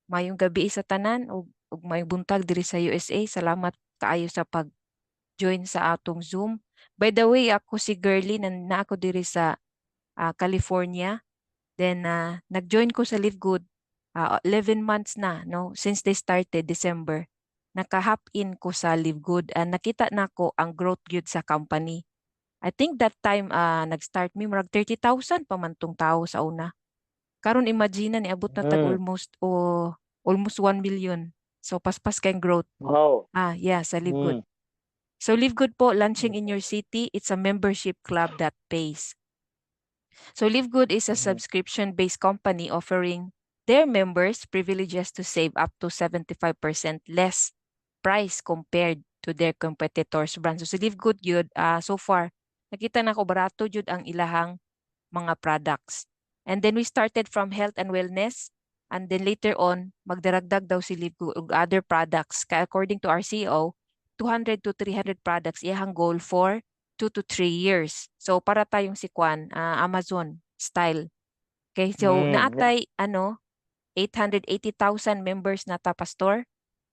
Mayong gabi sa tanan ug mayong buntag diri sa USA. Salamat kaayo sa pag-join sa atong Zoom. By the way, ako si Girly na ako diri sa California. Then nag-join ko sa Live Good 11 months na no since they started December. Naka-hop in ko sa Live Good and nakita nako ang growth gyud sa company. I think that time nag-start mi murag 30,000 pa man tong tawo sa una. Karon imagine ni abot na tag Mm. almost 1 million. So paspas kayong growth. Wow. Yeah, sa Live Good. Mm. So Live Good po launching in your city. It's a membership club that pays. So Live Good is a Mm. subscription-based company offering their members privileges to save up to 75% less price compared to their competitors' brands. So si Live Good yun, so far, nakita na ko barato yun ang ilahang mga products. And then we started from health and wellness. And then later on, magdaragdag daw si Live Good og other products. Kaya according to our CEO, 200 to 300 products iyahang goal for 2 to 3 years. So para tayong si Kwan, Amazon style. Okay, so Mm. naatay 880,000 members na ta pastor.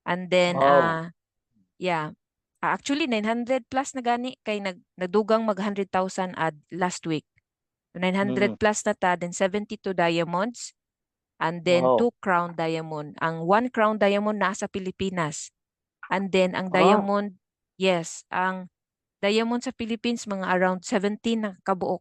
And then Wow. yeah, actually 900 plus na gani kay nagdugang mag 100,000 ad last week. 900 Mm. plus na ta, then 72 diamonds, and then 2 Wow. crown diamond. Ang 1 crown diamond nasa Pilipinas. And then ang Ah. diamond, yes, ang diamond sa Philippines mga around 17 na kabuok.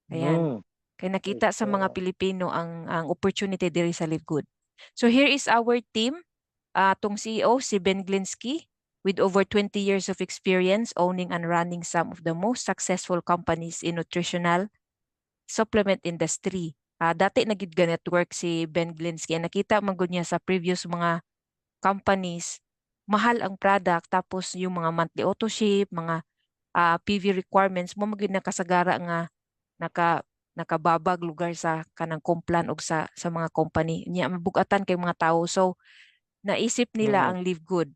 Ayan. Mm. Kaya nakita sa mga Pilipino ang opportunity diri sa Live Good. So here is our team. Tong CEO si Ben Glinsky with over 20 years of experience owning and running some of the most successful companies in nutritional supplement industry. Dati nagid ga network si Ben Glinsky. Nakita man gud niya sa previous mga companies, mahal ang product tapos yung mga monthly auto ship, mga PV requirements mo magid nakasagara nga naka nakababag lugar sa kanang komplan og sa mga company niya mabugatan kay mga tawo. So naisip nila Mm. ang Live Good.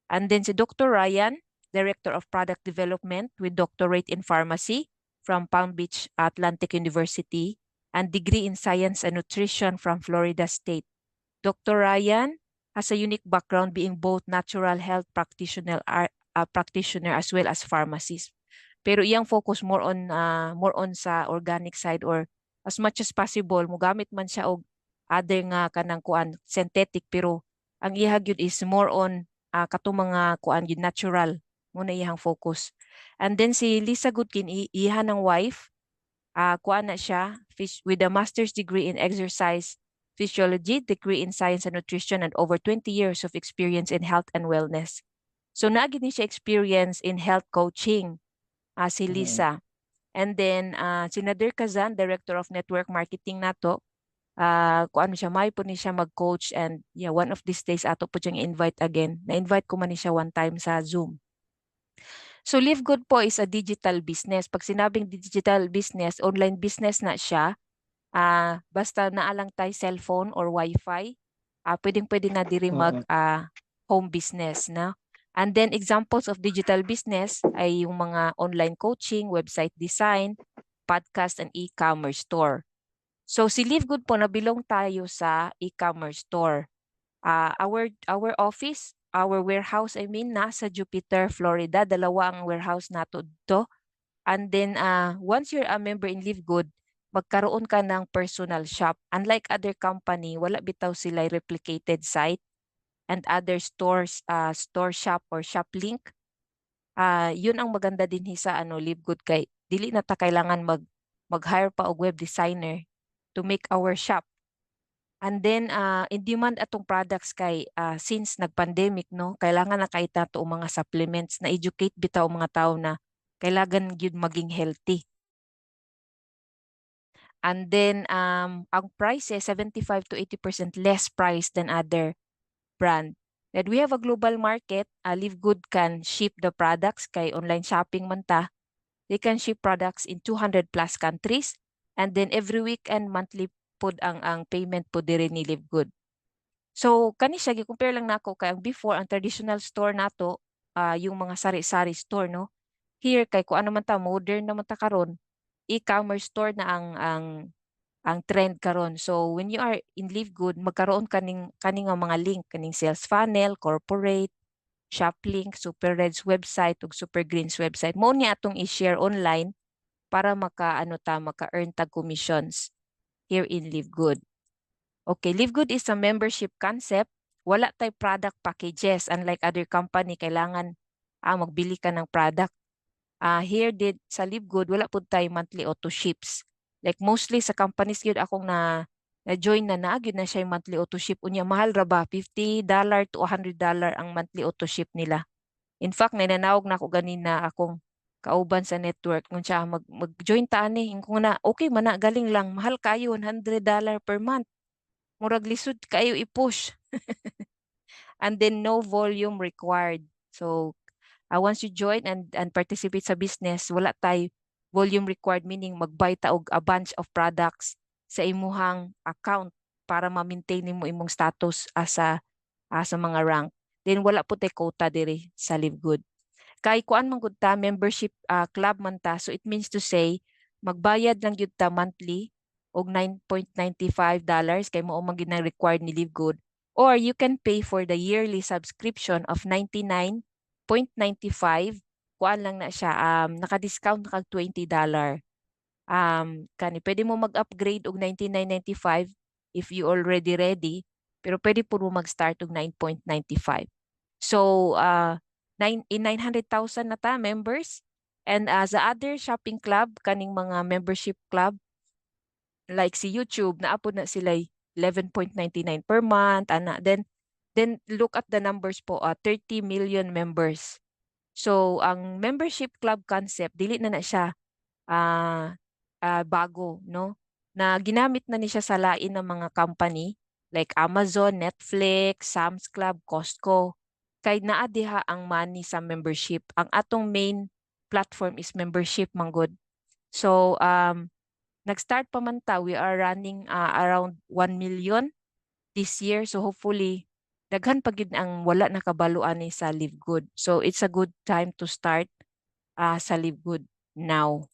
And then si Dr. Ryan, Director of Product Development with doctorate in pharmacy from Palm Beach Atlantic University and degree in science and nutrition from Florida State. Dr. Ryan has a unique background being both natural health practitioner as well as pharmacist. Pero iyang focus more on sa organic side, or as much as possible mogamit man siya og other nga kanang kuan synthetic, pero ang iyahag yun is more on katong mga kuan yun natural mo na iyang focus. And then si Lisa Goodkin, iha ng wife, kuan na siya with a master's degree in exercise physiology, degree in science and nutrition, and over 20 years of experience in health and wellness. So naagid ni siya experience in health coaching, si Mm. Lisa. And then si Nadir Kazan, Director of Network Marketing nato, kung ano siya, may po ni siya mag-coach, and yeah, one of these days ato po siyang invite again. Na-invite ko man ni siya one time sa Zoom. So Live Good po is a digital business. Pag sinabing digital business, online business na siya. Basta naalang tayo cellphone or wifi, pwedeng-pwede na diri mag Mm. home business na. And then examples of digital business ay yung mga online coaching, website design, podcast, and e-commerce store. So si Live Good po nabilong tayo sa e-commerce store. Our office, our warehouse, I mean, nasa Jupiter, Florida. Dalawa ang warehouse nato dito. And then once you're a member in Live Good, magkaroon ka ng personal shop. Unlike other company, wala bitaw sila replicated site and other stores, store shop or shop link. Yun ang maganda din sa Live Good, kay dili na ta kailangan mag-hire pa og web designer to make our shop. And then in demand atong products kay since nag-pandemic, no, kailangan na kay tato mga supplements na educate bitaw mga tao na kailangan gyud maging healthy. And then ang price 75 to 80% less price than other brand. And we have a global market. Live Good can ship the products kay online shopping man ta. They can ship products in 200 plus countries, and then every week and monthly pod ang payment po diri ni Live Good. So kani siya gi-compare lang nako kay ang before ang traditional store nato, yung mga sari-sari store, no. Here kay kung ano man ta modern naman ta karon, e-commerce store na ang ang trend karon. So when you are in Live Good, magkaroon kaning nga mga link kaning sales funnel, corporate, Shoplink, Super Reds website ug Super Greens website. Mo ni atong i-share online para maka-earn tag commissions here in Live Good. Okay, Live Good is a membership concept. Wala tay product packages. Unlike other company, kailangan magbili ka ng product. Here did sa Live Good, wala po tayo monthly auto ships. Like mostly sa companies yun akong na-join na gyud na siya yung monthly auto ship. Unya, mahal ra ba? $50 to $100 ang monthly auto ship nila. In fact, nananawag na ako ganina akong kauban sa network kung siya mag-join ta ani. Kung na, okay man na, galing lang. Mahal kayo, $100 per month. Murag lisod kayo i-push. And then no volume required. So once you join and participate sa business, wala tay volume required, meaning magbuy ta og a bunch of products sa imuhang account para ma-maintain nimo imong status sa mga rank. Then wala po tay quota diri sa Live Good. Kay kuan man gud ta membership club man ta, so it means to say magbayad lang gyud ta monthly og $9.95 kay mao man gyud ang required ni Live Good, or you can pay for the yearly subscription of $99.95. Kuan lang na siya, naka-discount na kag $20. Kani pwede mo mag-upgrade og $99.95 if you already ready, pero pwede po mo mag-start og $9.95. So 900,000 na ta members, and sa other shopping club kaning mga membership club like si YouTube, naapod na sila 11.99 per month ana. Then look at the numbers po, 30 million members. So ang membership club concept dili na siya bago, no? Na ginamit na ni siya sa lain ng mga company like Amazon, Netflix, Sam's Club, Costco. Kay naa diha ang money sa membership. Ang atong main platform is membership manggod. So nag-start pa man ta, we are running around 1 million this year. So hopefully daghan pa gyud ang wala nakabaluan ni sa Live Good. So it's a good time to start sa Live Good now.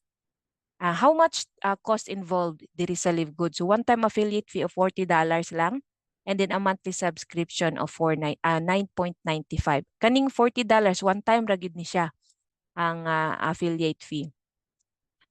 How much cost involved diri sa Live Good? So one-time affiliate fee of $40 lang, and then a monthly subscription of $9.95. Kaning $40 one time ra gyud ni siya ang affiliate fee.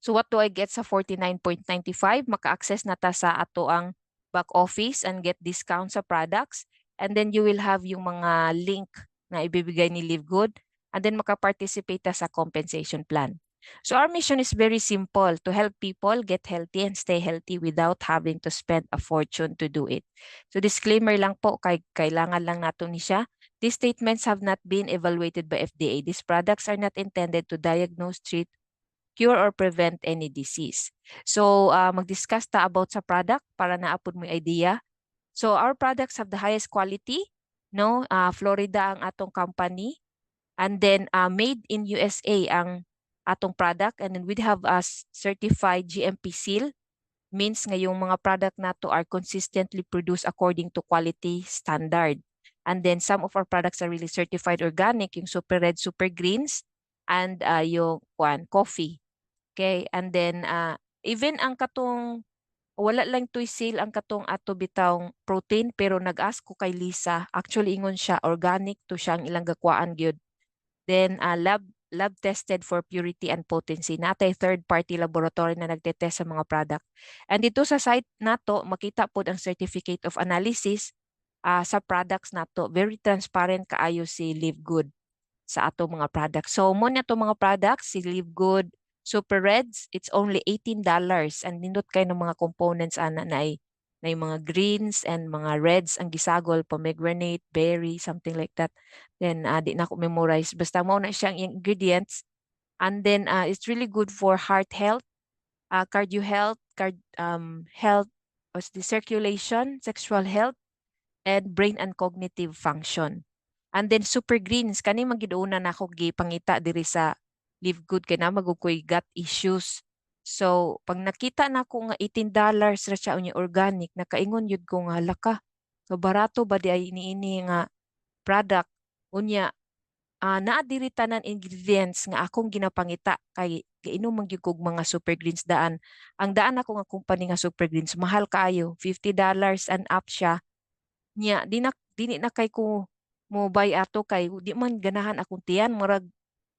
So what do I get sa $49.95? Maka-access na ta sa ato ang back office and get discount sa products, and then you will have yung mga link na ibibigay ni Live Good, and then maka-participate ta sa compensation plan. So our mission is very simple: to help people get healthy and stay healthy without having to spend a fortune to do it. So disclaimer lang po, kailangan lang nato ni siya. These statements have not been evaluated by FDA. These products are not intended to diagnose, treat, cure, or prevent any disease. So mag-discuss ta about sa product para naapod mo idea. So our products have the highest quality, no? Florida ang atong company, and then made in USA ang atong product, and then we have a certified GMP seal, means nga yung mga product nato are consistently produced according to quality standard. And then some of our products are really certified organic, yung Super Red, Super Greens, and yung coffee. Okay, and then even ang katong wala lang to'y seal ang katong ato bitawng protein, pero nag-ask ko kay Lisa, actually ingon siya organic to siya ang ilang gakwaan gyud. Then lab tested for purity and potency. Natay third party laboratory na nagtetest sa mga product. And dito sa site nato makita pod ang certificate of analysis sa products nato. Very transparent kaayo si Live Good sa ato mga products. So mo na to mga products, si Live Good Super Reds, it's only $18, and nindot kay ng mga components ana na yung mga greens and mga reds ang gisagol, pomegranate, berry, something like that. Then di na ako memorize, basta mo na siyang ingredients. And then it's really good for heart health, cardio health, health, the circulation, sexual health, and brain and cognitive function. And then Super Greens, kani magiduuna na ako gipangita diri sa Live Good kay na magukoy gut issues. So pag nakita na ko nga $18 ra siya unya organic, nakaingon yun ko nga laka. So barato ba di ay iniini nga product unya naa diri tanan ingredients nga akong ginapangita kay kainom man gyud kog mga super greens daan. Ang daan ako nga company nga super greens mahal kaayo, $50 and up siya. Nya dili na kay ko mo buy ato kay di man ganahan akong tiyan murag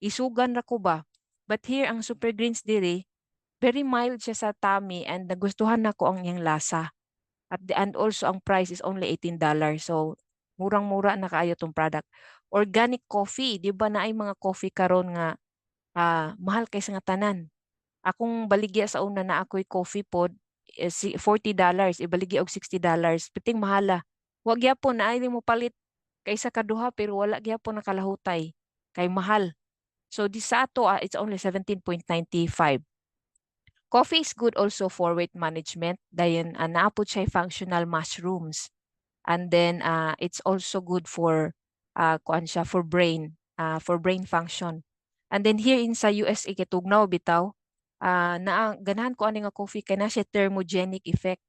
isugan ra ko ba. But here ang super greens diri very mild siya sa tummy and nagustuhan nako ang iyang lasa. And also ang price is only $18. So murang-mura na kaayo tong product. Organic coffee, di ba na ay mga coffee karon nga mahal kaysa nga tanan. Akong baligya sa una na ako'y coffee pod $40, ibaligya og $60. Piting mahala. Wa gyapon na ay mo palit kaysa kaduha pero wala gyapon nakalahutay kay mahal. So di sa ato it's only 17.95. Coffee is good also for weight management. Dayon naapod siya functional mushrooms. And then it's also good for kuan siya for brain function. And then here in sa USA kitugnaw bitaw ganahan ko ani nga coffee kay na siya thermogenic effect.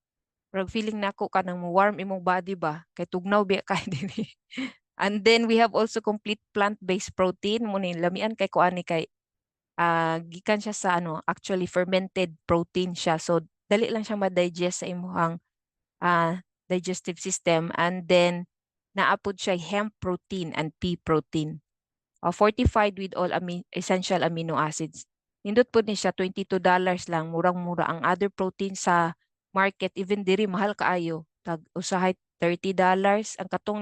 Pero feeling nako kanang mo warm imong body ba kay tugnaw biya kay dinhi. And then we have also complete plant-based protein mo ni lamian kay kuani kay gikan siya sa actually fermented protein siya. So dali lang siya ma-digest sa imong digestive system. And then naapod siya hemp protein and pea protein. Fortified with all essential amino acids. Nindot po ni siya $22 lang, murang-mura ang other protein sa market even diri mahal kaayo. Tag usahay $30 ang katong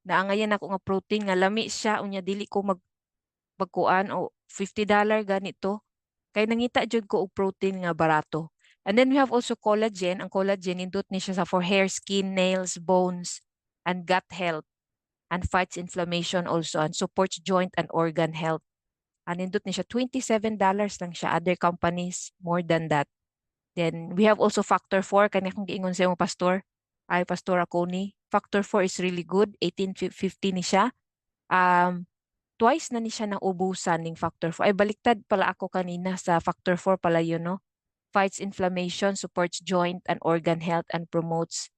naangayan ako nga protein nga lami siya unya dili ko magkuan o $50 ganito. Kay nangita jud ko og protein nga barato. And then we have also collagen. Ang collagen indot ni siya sa for hair, skin, nails, bones, and gut health. And fights inflammation also and supports joint and organ health. And indot ni siya $27 lang siya. Other companies more than that. Then we have also factor 4 kanya kung giingon sa imong pastor. Ay pastor ako ni. Factor 4 is really good. 1850 ni siya. Twice na ni siya naubusan ning factor 4. Ay baliktad pala ako kanina sa factor 4 pala yun, no? Fights inflammation, supports joint and organ health, and promotes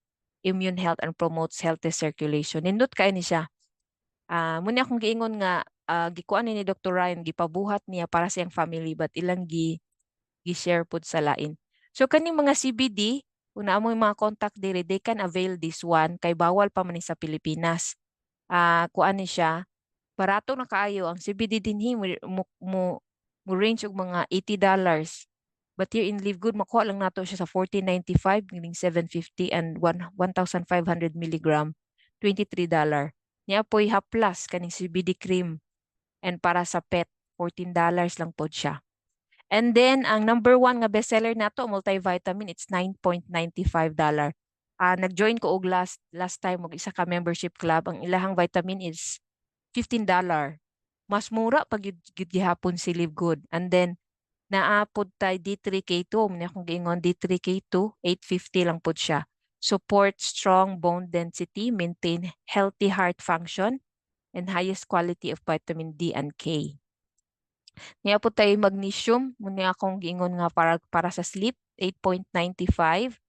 immune health and promotes healthy circulation. Nindot kay ni siya. Muna akong giingon nga gikuan ni Dr. Ryan gipabuhat niya para sa iyang family but ilang gi-share pud sa lain. So kaning mga CBD, kung naamo mga contact diri, they can avail this one kay bawal pa man ni sa Pilipinas. Kuan ni siya barato na kaayo ang CBD dinhi mo range og mga $80. But here in Live Good makuha lang nato siya sa $14.95 meaning $750 and 1,500 milligram $23. Niya po'y haplas kaning CBD cream and para sa pet $14 lang pod siya. And then ang number 1 nga bestseller nato multivitamin it's $9.95. Nag-join ko og last time og isa ka membership club ang ilahang vitamin is $15. Mas mura pag gihapon si Live Good. And then naapod tay D3K2, muna akong giingon D3K2, $850 lang pod siya. Support strong bone density, maintain healthy heart function, and highest quality of vitamin D and K. Niapod tay magnesium, muna akong giingon nga para sa sleep, $8.95.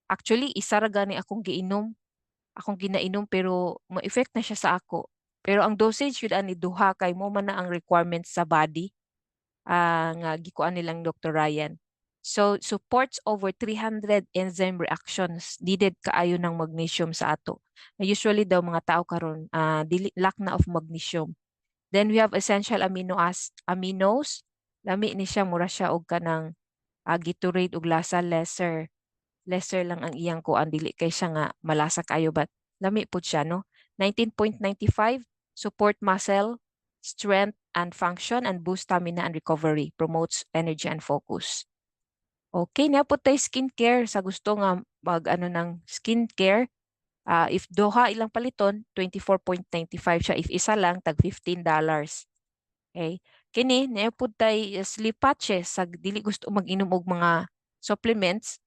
Actually, isa ra gani akong ginainom pero ma-effect na siya sa ako. Pero ang dosage yun ani duha kay mo man na ang requirements sa body nga gikuan nilang Dr. Ryan. So supports over 300 enzyme reactions needed kaayo ng magnesium sa ato. Usually daw mga tao karon lack na of magnesium. Then we have essential aminos. Lami ni siya mura siya og kanang Gatorade og lasa lesser lang ang iyang kuan dili kay siya nga malasa kayo but lami pud siya no. 19.95 support muscle strength and function and boost stamina and recovery, promotes energy and focus. Okay, napod tayo skincare sa gusto nga ng skincare. If duha ilang paliton, 24.95 siya. If isa lang, tag $15. Okay. Kini, napod tayo sleep patches. Sa dili gusto mag-inom og mga supplements,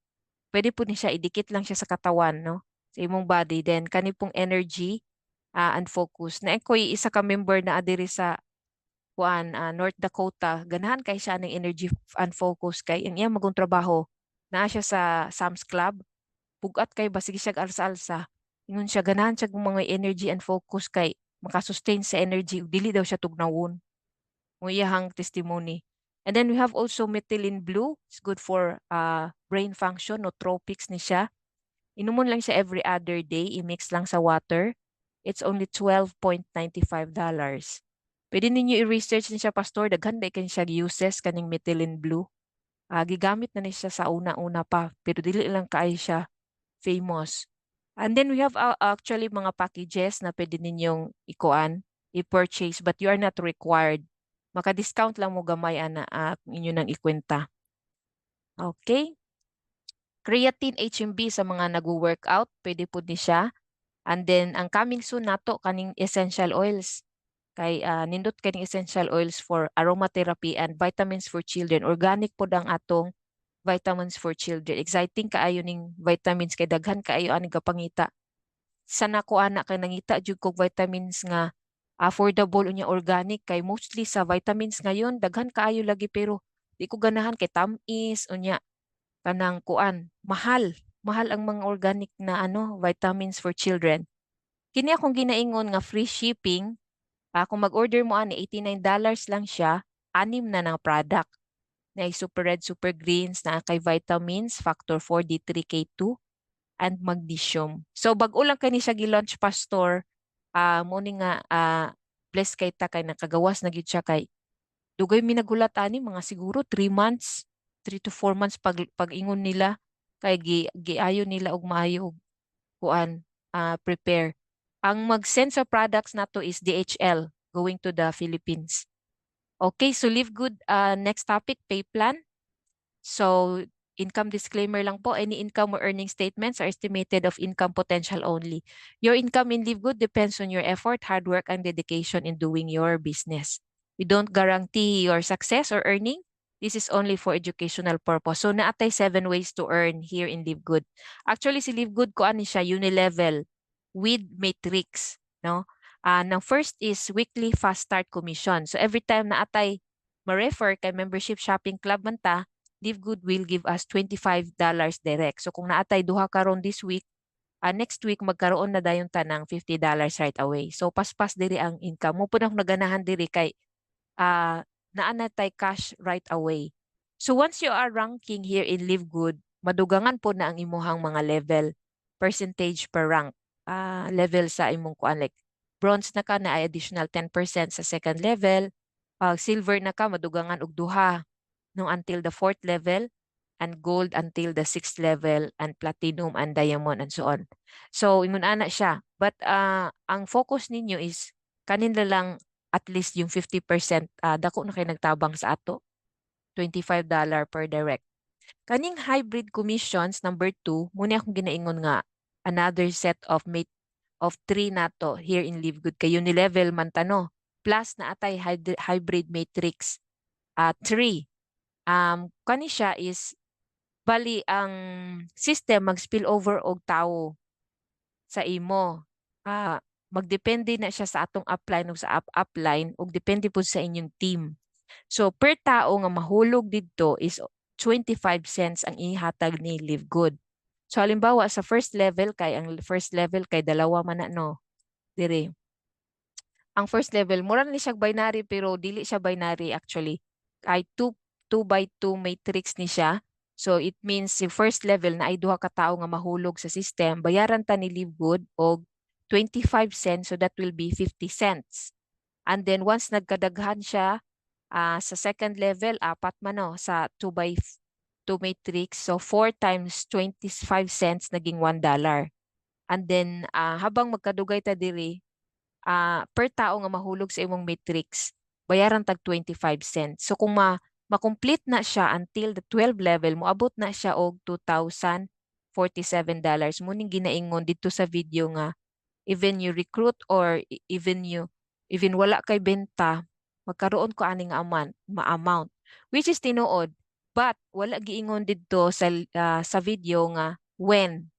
pwede po ni siya, idikit lang siya sa katawan, no? Sa imong body. Then, kani pong energy and focus. Na ako'y isa ka member na adiri sa North Dakota, ganahan kay siya ng energy and focus kay ang iyang magong trabaho. Naa siya sa Sam's Club. Bugat kay basig siya alsa-alsa. Ingon siya ganahan siya mga energy and focus kay makasustain sa energy ug dili daw siya tugnawon. Mo iyahang testimony. And then we have also methylene blue. It's good for brain function, nootropics ni siya. Inumon lang siya every other day, i-mix lang sa water. It's only $12.95. Pwede ninyo i-research ni siya, Pastor. Daghan ba kan siya uses kaning methylene blue. Gigamit na ni siya sa una-una pa, pero dili lang kaayo siya famous. And then we have actually mga packages na pwede ninyong i-purchase, but you are not required. Maka-discount lang mo gamay ana kung inyo nang ikwenta. Okay? Creatine HMB sa mga nagwo-workout, pwede po ni siya. And then ang coming soon nato kaning essential oils. Kay nindot kaning essential oils for aromatherapy and vitamins for children. Organic po ang atong vitamins for children. Exciting kaayo ning vitamins kay daghan kaayo ani kapangita. Sa nako ana kay nangita jud kog vitamins nga affordable unya organic kay mostly sa vitamins ngayon daghan kaayo lagi pero di ko ganahan kay tamis unya kanang mahal ang mga organic na vitamins for children. Kini akong ginaingon nga free shipping. Kung mag-order mo ani $89 lang siya, 6 na ng product. Na super red, super greens na kay vitamins, factor 4, D3, K2 and magnesium. So bag-o lang kani siya gi-launch, Pastor. Mo ni nga blessed kay ta kay nakagawas na gyud siya kay dugay mi nagulat ani mga siguro 3 months, 3 to 4 months pag-ingon nila kay giayo nila og maayo kuan prepare. Ang mag-send sa products nato is DHL going to the Philippines. Okay, so Live Good, next topic, pay plan. So income disclaimer lang po, any income or earning statements are estimated of income potential only. Your income in Live Good depends on your effort, hard work, and dedication in doing your business. We don't guarantee your success or earning. This is only for educational purpose. So naatay 7 ways to earn here in Live Good. Actually, si Live Good ko ani siya unilevel with matrix, no? Nang first is weekly fast start commission. So every time na atay ma-refer kay membership shopping club man ta, Live Good will give us $25 direct. So kung naatay duha karon this week, next week magkaroon na dayon ta ng $50 right away. So paspas diri ang income. Mo pud akong naganahan diri kay naanatay cash right away. So once you are ranking here in Live Good, madugangan po na ang imuhang mga level, percentage per rank. Level sa imong kuan like bronze na ka na ay additional 10% sa second level. Silver na ka madugangan og duha no until the 4th level, and gold until the 6th level, and platinum and diamond and so on. So ingon ana siya. But ang focus ninyo is kanila lang at least yung 50%, dako na kay nagtabang sa ato. $25 per direct. Kaning hybrid commissions number 2, muna akong ginaingon nga another set of 3 nato here in Live Good kay unilevel man tano. Plus na atay hybrid matrix 3. Kani siya is bali ang system mag-spill over og tao sa imo. Magdepende na siya sa atong upline o sa upline ug depende po sa inyong team. So per tao nga mahulog didto is 25 cents ang ihatag ni Live Good. So halimbawa sa first level kay dalawa man na no. Dire. Ang first level mura ni siya binary pero dili siya binary actually. Ay 2 by 2 matrix ni siya. So it means si first level na ay duha ka tawo nga mahulog sa system, bayaran ta ni Live Good og 25 cents, so that will be 50 cents. And then once nagkadaghan siya sa second level, 4 man no, sa 2 by 2 matrix. So 4 times 25 cents naging $1. And then habang magkadugay ta diri, per tao nga mahulog sa imong matrix, bayaran tag 25 cents. So kung ma-complete na siya until the 12 level, moabot na siya og $2,047. Muning ginaingon dito sa video nga even you recruit or even wala kay benta, magkaroon ko aning amount which is tinuod, but wala giingon dito sa video nga when,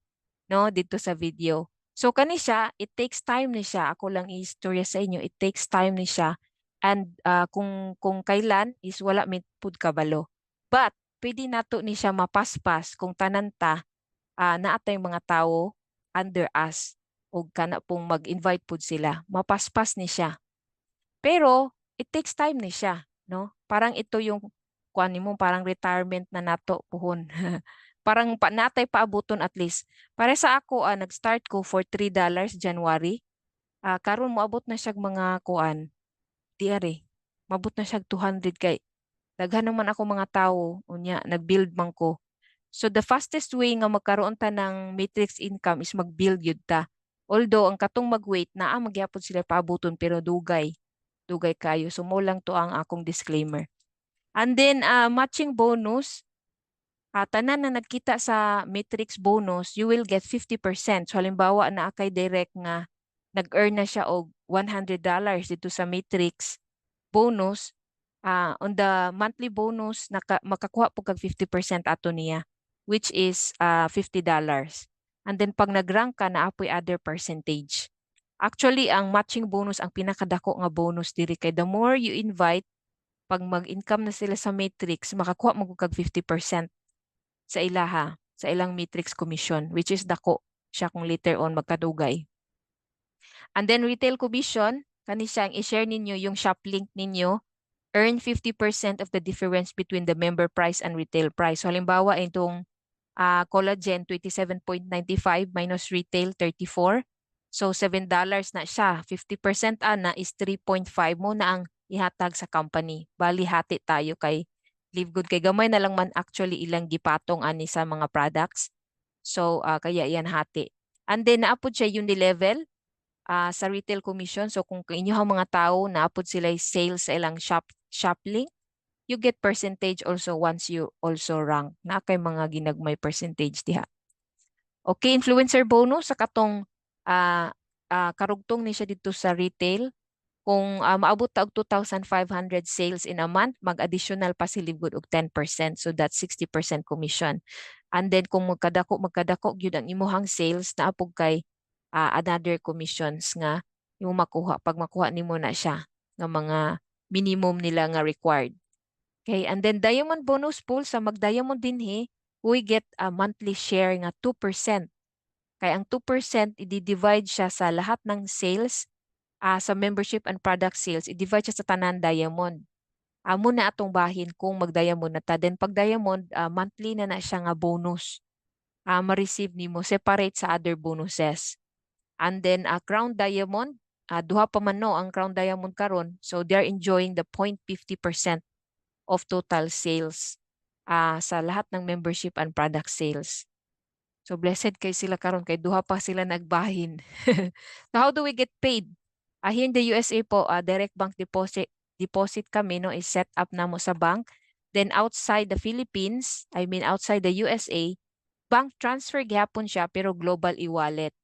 no, dito sa video. So kani siya, it takes time ni siya. Ako lang istorya sa inyo, it takes time ni siya. And kung kailan is wala may pud kabalo. But pwede nato ni siya mapaspas kung tananta naatay mga tao under us o kana pong mag-invite po sila. Mapaspas ni siya. Pero it takes time ni siya, no? Parang ito yung kuan mo, parang retirement na nato puhon. Parang natay paabuton at least. Para sa ako, nag-start ko for $3 January. Karon moabot na siya mga kuan. Di ari. Mabot na siya 200 kay daghan naman ako mga tawo unya nag-build man ko. So the fastest way nga magkaroon ta ng matrix income is mag-build yun ta. Although ang katong mag-wait naa magyapon sila paabuton pero dugay kayo. So mo lang to ang akong disclaimer. And then matching bonus, tanan na nagkita sa matrix bonus, you will get 50%. So halimbawa na kay direct nga nag-earn na siya og $100 dito sa matrix bonus, on the monthly bonus makakuha po kag 50% ato niya, which is $50. And then pag nag-rank ka na apoy other percentage. Actually, ang matching bonus ang pinakadako nga bonus diri kay the more you invite, pag mag-income na sila sa matrix, makakuha mo kag 50% sa ilaha, sa ilang matrix commission, which is dako siya kung later on magkadugay. And then retail commission, kani siya ang i-share ninyo yung shop link ninyo, earn 50% of the difference between the member price and retail price. So halimbawa itong collagen 27.95 minus retail 34. So $7 na siya. 50% ana is 3.5 mo na ang ihatag sa company. Bali hati tayo kay Live Good kay gamay na lang man actually ilang gipatong ani sa mga products. So kaya yan hati. And then naapod siya unilevel sa retail commission. So kung inyong mga tao naapod sila sales sa ilang shop link, you get percentage also once you also rank. Na kay mga ginagmay percentage diha. Okay, influencer bonus sa katong karugtong ni siya dito sa retail. Kung maabot ta og 2,500 sales in a month, mag-additional pa si Live Good og 10%. So that's 60% commission. And then kung magkadako gyud ang imuhang sales na apog kay another commissions nga yung makuha pag makuha nimo na siya nga mga minimum nila nga required. Okay, and then diamond bonus pool sa mag-diamond dinhi, we get a monthly share nga 2%. Kaya ang 2% i-divide siya sa lahat ng sales sa membership and product sales, i-divide siya sa tanan diamond. Muna atong bahin kung mag-diamond na ta. Then pag diamond, monthly na siya nga bonus. Ma-receive nimo separate sa other bonuses. And then crown diamond, duha pa man no ang crown diamond karon. So they're enjoying the 0.50% of total sales sa lahat ng membership and product sales. So blessed kay sila karon kay duha pa sila nagbahin. So how do we get paid? Here in the USA po, direct bank deposit kami no is set up namo sa bank. Then outside the Philippines, outside the USA, bank transfer gyapon siya pero global e-wallet.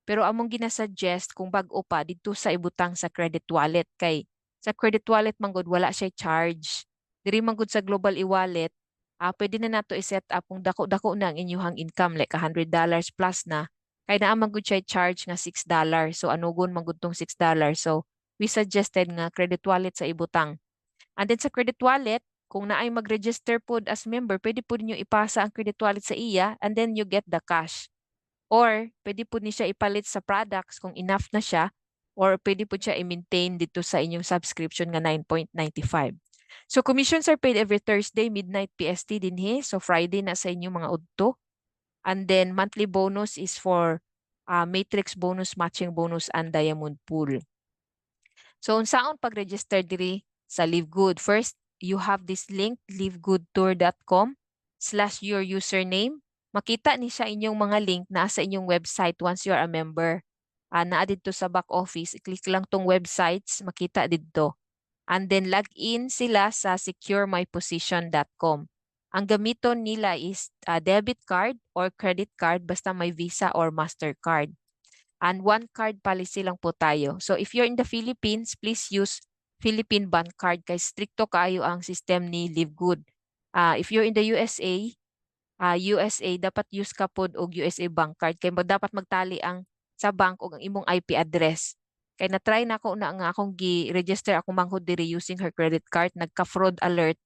Pero among ginasuggest kung bag-o pa dito sa ibutang sa credit wallet kay sa credit wallet manggod wala siya charge. Diri manggod sa global e-wallet, pwede na nato i-set up kung dako-dako na ang inyuhang income like $100 plus na. Kay naa manggod siya charge nga $6. So anugon manggod tong $6. So we suggested nga credit wallet sa ibutang. And then sa credit wallet, kung naay mag-register pod as member, pwede po niyo ipasa ang credit wallet sa iya and then you get the cash. Or pwede po ni siya ipalit sa products kung enough na siya or pwede po siya i-maintain dito sa inyong subscription nga 9.95. So commissions are paid every Thursday midnight PST dinhi. So Friday na sa inyong mga udto. And then monthly bonus is for matrix bonus, matching bonus, and diamond pool. So unsaon pag-register diri sa Live Good? First, you have this link livegoodtour.com/your username. Makita ni siya inyong mga link na sa inyong website once you are a member. Naa dito sa back office, i-click lang tong websites, makita dito. And then log in sila sa securemyposition.com. Ang gamiton nila is debit card or credit card basta may Visa or Mastercard. And one card policy lang po tayo. So if you're in the Philippines, please use Philippine Bank Card kay stricto kaayo ang system ni Live Good. If you're in the USA, dapat use ka pod og USA Bank Card kay dapat magtali ang sa bank og ang imong IP address. Kay na-try na ako na nga akong gi-register akong manghod diri using her credit card, nagka-fraud alert.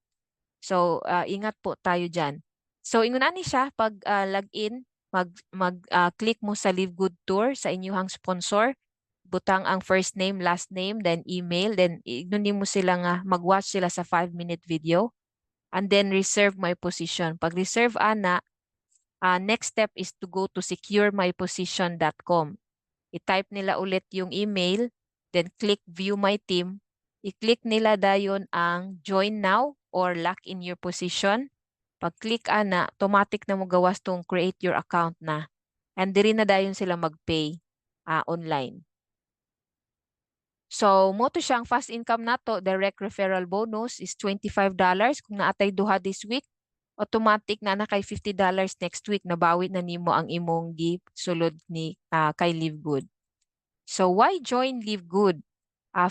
So ingat po tayo dyan. So ingon ani siya pag log in, click mo sa Live Good Tour sa inyong sponsor, butang ang first name, last name, then email, then ignunin mo sila nga mag-watch sila sa 5-minute video, and then reserve my position. Pag reserve ana, next step is to go to securemyposition.com. I-type nila ulit yung email, then click view my team. I-click nila dayon ang join now or lock in your position. Pag-click ana, automatic na mo gawas tong create your account na. And diri na dayon sila mag-pay online. So, mo to siyang fast income nato, direct referral bonus is $25 kung naatay duha this week. Automatic na kay $50 next week, nabawi na nimo ang imong sulod ni kay Live Good. So why join Live Good?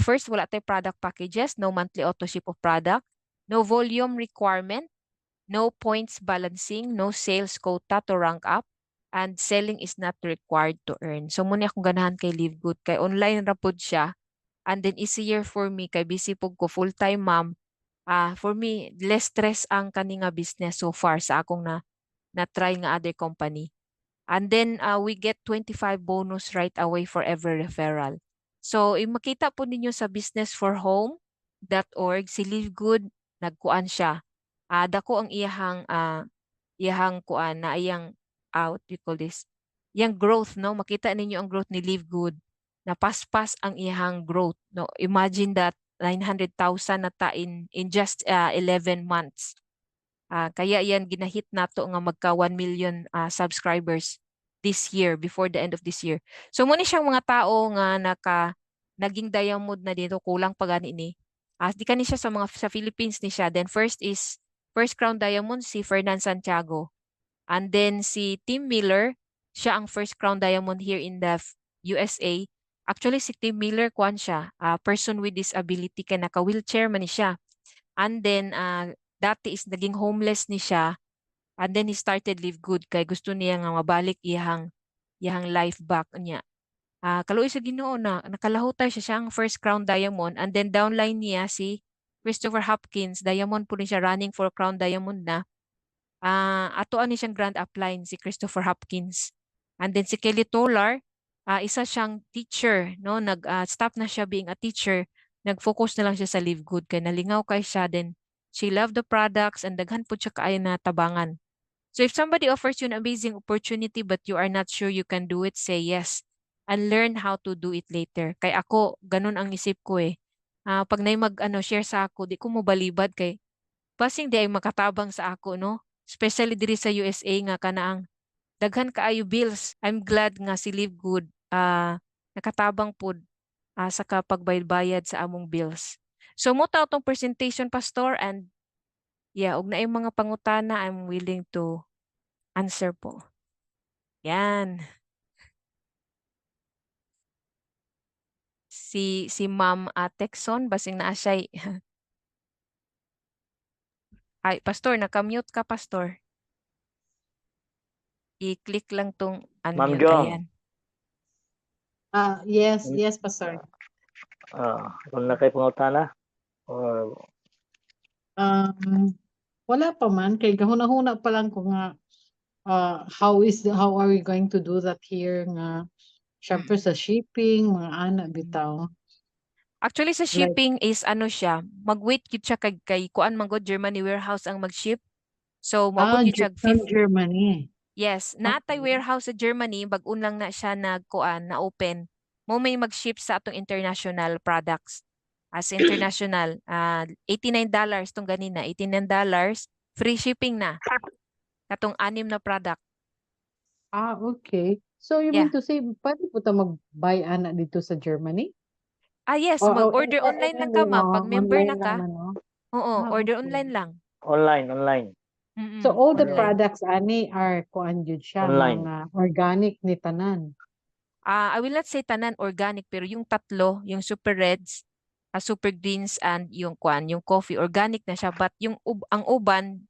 First, wala tayo product packages, no monthly auto ship of product, no volume requirement, no points balancing, no sales quota to rank up, and selling is not required to earn. So muna akong ganahan kay Live Good, kay online ra pod siya, and then easier for me, kay busy po ko, full-time mom. For me, less stress ang kaninga business so far sa akong na-try nga other company. And then we get 25 bonus right away for every referral. So, makita po ninyo sa businessforhome.org, si Live Good, nagkuan siya. Dako ang iyahang kuan na iyang what do you call this? Iyang growth, no? Makita ninyo ang growth ni Live Good. Napaspas ang iyahang growth, no? Imagine that 900,000 na ta in just 11 months. Kaya yan ginahit nato nga magka 1 million subscribers this year, before the end of this year. So muna siyang mga tao nga naging diamond na dito, kulang pa gani ni. Di kani siya sa Philippines ni siya. Then first crown diamond si Fernan Santiago. And then si Tim Miller, siya ang first crown diamond here in the USA. Actually si Tim Miller kuan siya, person with disability, kay naka-wheelchair man ni siya. And then dati is naging homeless ni siya, and then he started Live Good kay gusto niya nga mabalik iyang life back niya. Kaluoy sa Ginoo na nakalahutay siya ang first crown diamond, and then downline niya si Christopher Hopkins, diamond po rin siya, running for crown diamond na. Ato ani siyang grand upline si Christopher Hopkins. And then si Kelly Tolar, isa siyang teacher, no, stop na siya being a teacher, nag-focus na lang siya sa Live Good kay nalingaw kay siya, then she loved the products and daghan po siya kaayo na tabangan. So if somebody offers you an amazing opportunity but you are not sure you can do it, say yes and learn how to do it later. Kay ako, ganun ang isip ko eh. Pag na share sa ako, di ko mo balibad kay basing di ay makatabang sa ako, no? Especially diri sa USA nga kanaang daghan kaayo bills. I'm glad nga si Live Good nakatabang pod sa kapagbayad sa among bills. So mo ta tong presentation, Pastor, and yeah, og naay mga pangutana, I'm willing to answer po. Yan. Si Ma'am Texon, basing naa siya. Ay, Pastor, naka-mute ka, Pastor. I-click lang tong Ma'am unmute. Jong. Ayan. Yes, Pastor. Kung na kayo pangutana? Or Wala pa man kay gahuna-huna pa lang ko nga how are we going to do that here nga syempre sa shipping mga anak bitaw. Actually sa shipping is siya, mag-wait gid siya kay kuan man gud Germany warehouse ang mag-ship. So moabot gid siya From Germany. Yes, natay warehouse sa Germany, bag-un lang na siya nagkuan na open. Mo may mag-ship sa atong international products. As international, $89 tong ganina, $89, free shipping na. Katong 6 na product. Okay. So you mean to say pwede po ta mag-buy anak dito sa Germany? Yes, mag-order online lang ka, ma'am. Pag member na ka. Oo, order okay. online lang. Online. So all the online. products ani are kuan jud siya Online. mga organic ni tanan. I will not say tanan organic, pero yung tatlo, yung Super Reds, Super Greens, and yung coffee, organic na siya. But yung ang uban,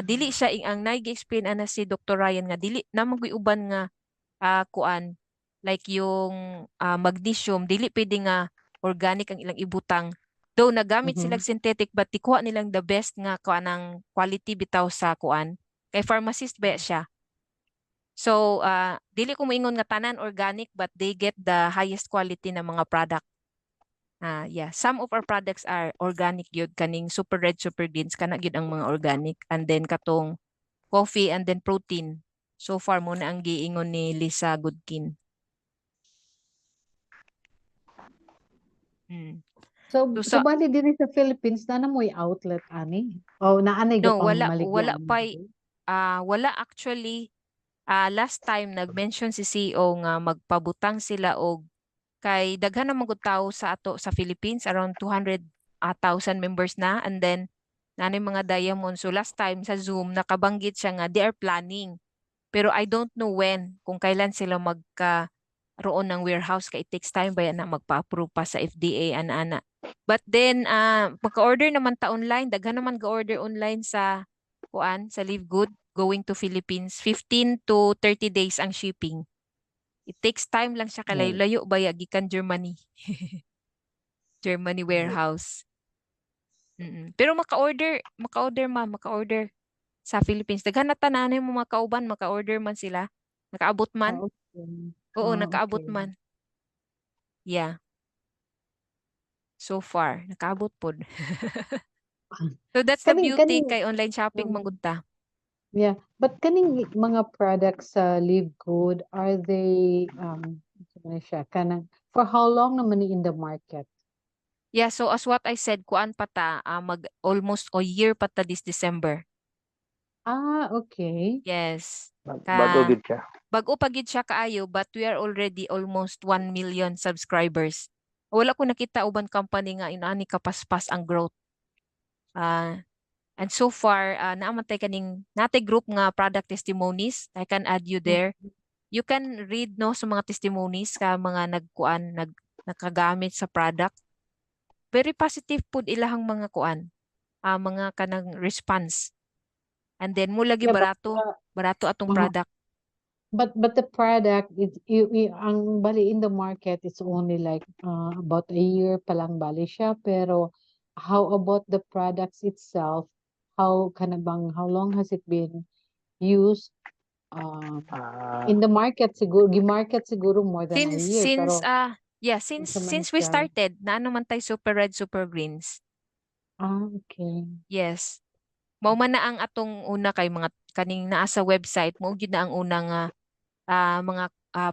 dili siya ang nag-explain ana si Dr. Ryan nga dili namang uban nga like yung magnesium, dili pwede nga organic ang ilang ibutang. Though nagamit sila synthetic, but tikuha nilang the best nga kuanang quality bitaw sa kay pharmacist ba siya. So dili ko moingon nga tanan organic but they get the highest quality na mga product. Yeah, some of our products are organic gyud, kaning super red, super greens kana gyud ang mga organic, and then katong coffee and then protein. So far mo na ang giingon ni Lisa Goodkin. So So bali diri sa Philippines na mo'y outlet ani. O naanay no, gapang wala maligyan. wala actually. Last time nag-mention si CEO nga magpabutang sila og kay daghan na magud tawo sa ato sa Philippines, around 200,000 members na, and then nanay mga diamond. So last time sa Zoom nakabanggit siya nga they are planning, pero I don't know when, kung kailan sila magkaroon ng warehouse, kay it takes time ba yan na magpa-approve pa sa FDA ana. But then magka-order naman ta online, daghan naman ga-order online sa Live Good going to Philippines. 15 to 30 days ang shipping. It takes time lang siya, kalayo-layo ba gikan Germany. Germany warehouse. Pero maka-order sa Philippines. Daghan na tanan mo mga kauban, maka-order man sila. Nakaabot man. Oo, nakaabot okay. man. Yeah. So far, nakaabot pod. So that's the beauty kay online shopping manggud ta. Yeah, but kaning mga products sa Live Good, are they ano siya kanang for how long naman ni in the market? Yeah, so as what I said, kuan pa ta, mag almost a year pa ta this December. Okay. Yes. Bago gid siya. Bago pa gid siya kaayo, but we are already almost 1 million subscribers. Wala ko nakita uban company nga inaani kapaspas ang growth. And so far, naamantay kaning natay group nga product testimonies. I can add you there. You can read no sa mga testimonies ka mga nakagamit sa product. Very positive pud ilahang mga mga kanang response. And then mo lagi Yeah, barato atong product. But the product ang bali in the market it's only like about a year pa lang bali siya, pero how about the products itself? How long has it been used? In the market siguro more than a year, pero Since we started, naano man tay super red, super greens. Okay. Yes. Mao man na ang atong una kay mga kaning naa sa website, mao gyud na ang unang mga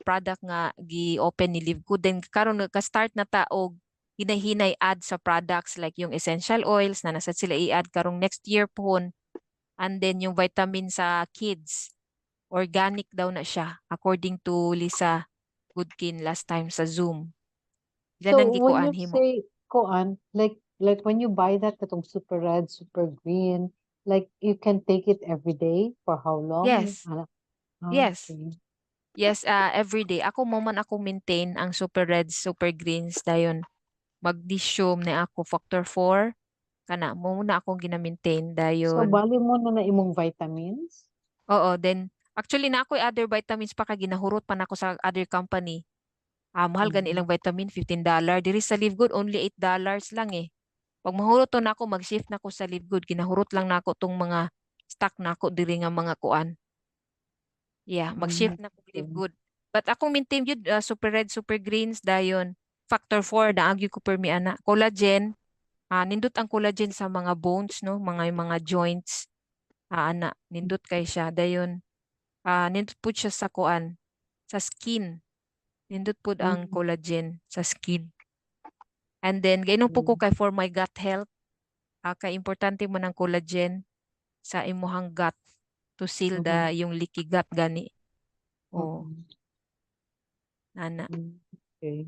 product nga gi-open ni Live Good. Then karon nagka-start na ta og hinay-hinay add sa products like yung essential oils na nasa sila i-add karong next year pohon. And then yung vitamin sa kids, organic daw na siya according to Lisa Goodkin last time sa Zoom. So Ilan ang when you gikuan himo? say like when you buy that katong super red, super green, like you can take it every day for how long? Yes. Yes. Okay. Yes, every day. Ako mo man ako maintain ang super reds, super greens dayon. Magnesium na ako factor 4 kana mo na akong gina-maintain So dayon. bali mo na imong vitamins? Oo, then actually na ako other vitamins pa kay ginahurot pa nako sa other company. Mahal gani ilang vitamin, $15. Diri sa Live Good only $8 lang eh. Pag mahurot to nako, mag-shift nako sa Live Good, ginahurot lang nako tong mga stock nako diri nga mga kuan. Yeah, mag-shift na ko Live Good. But akong maintain yun, super red, super greens, dayon. Factor 4, naagyo ko permi ana. Collagen, nindot ang collagen sa mga bones, no? Mga joints. Ana, nindot kay siya. Dayon, nindot po siya sa kuan, sa skin. Nindot po ang collagen sa skin. And then, gainon po ko kay for my gut health. Kay importante mo ng collagen sa imuhang gut to seal yung leaky gut gani. Oh. Ana. Okay.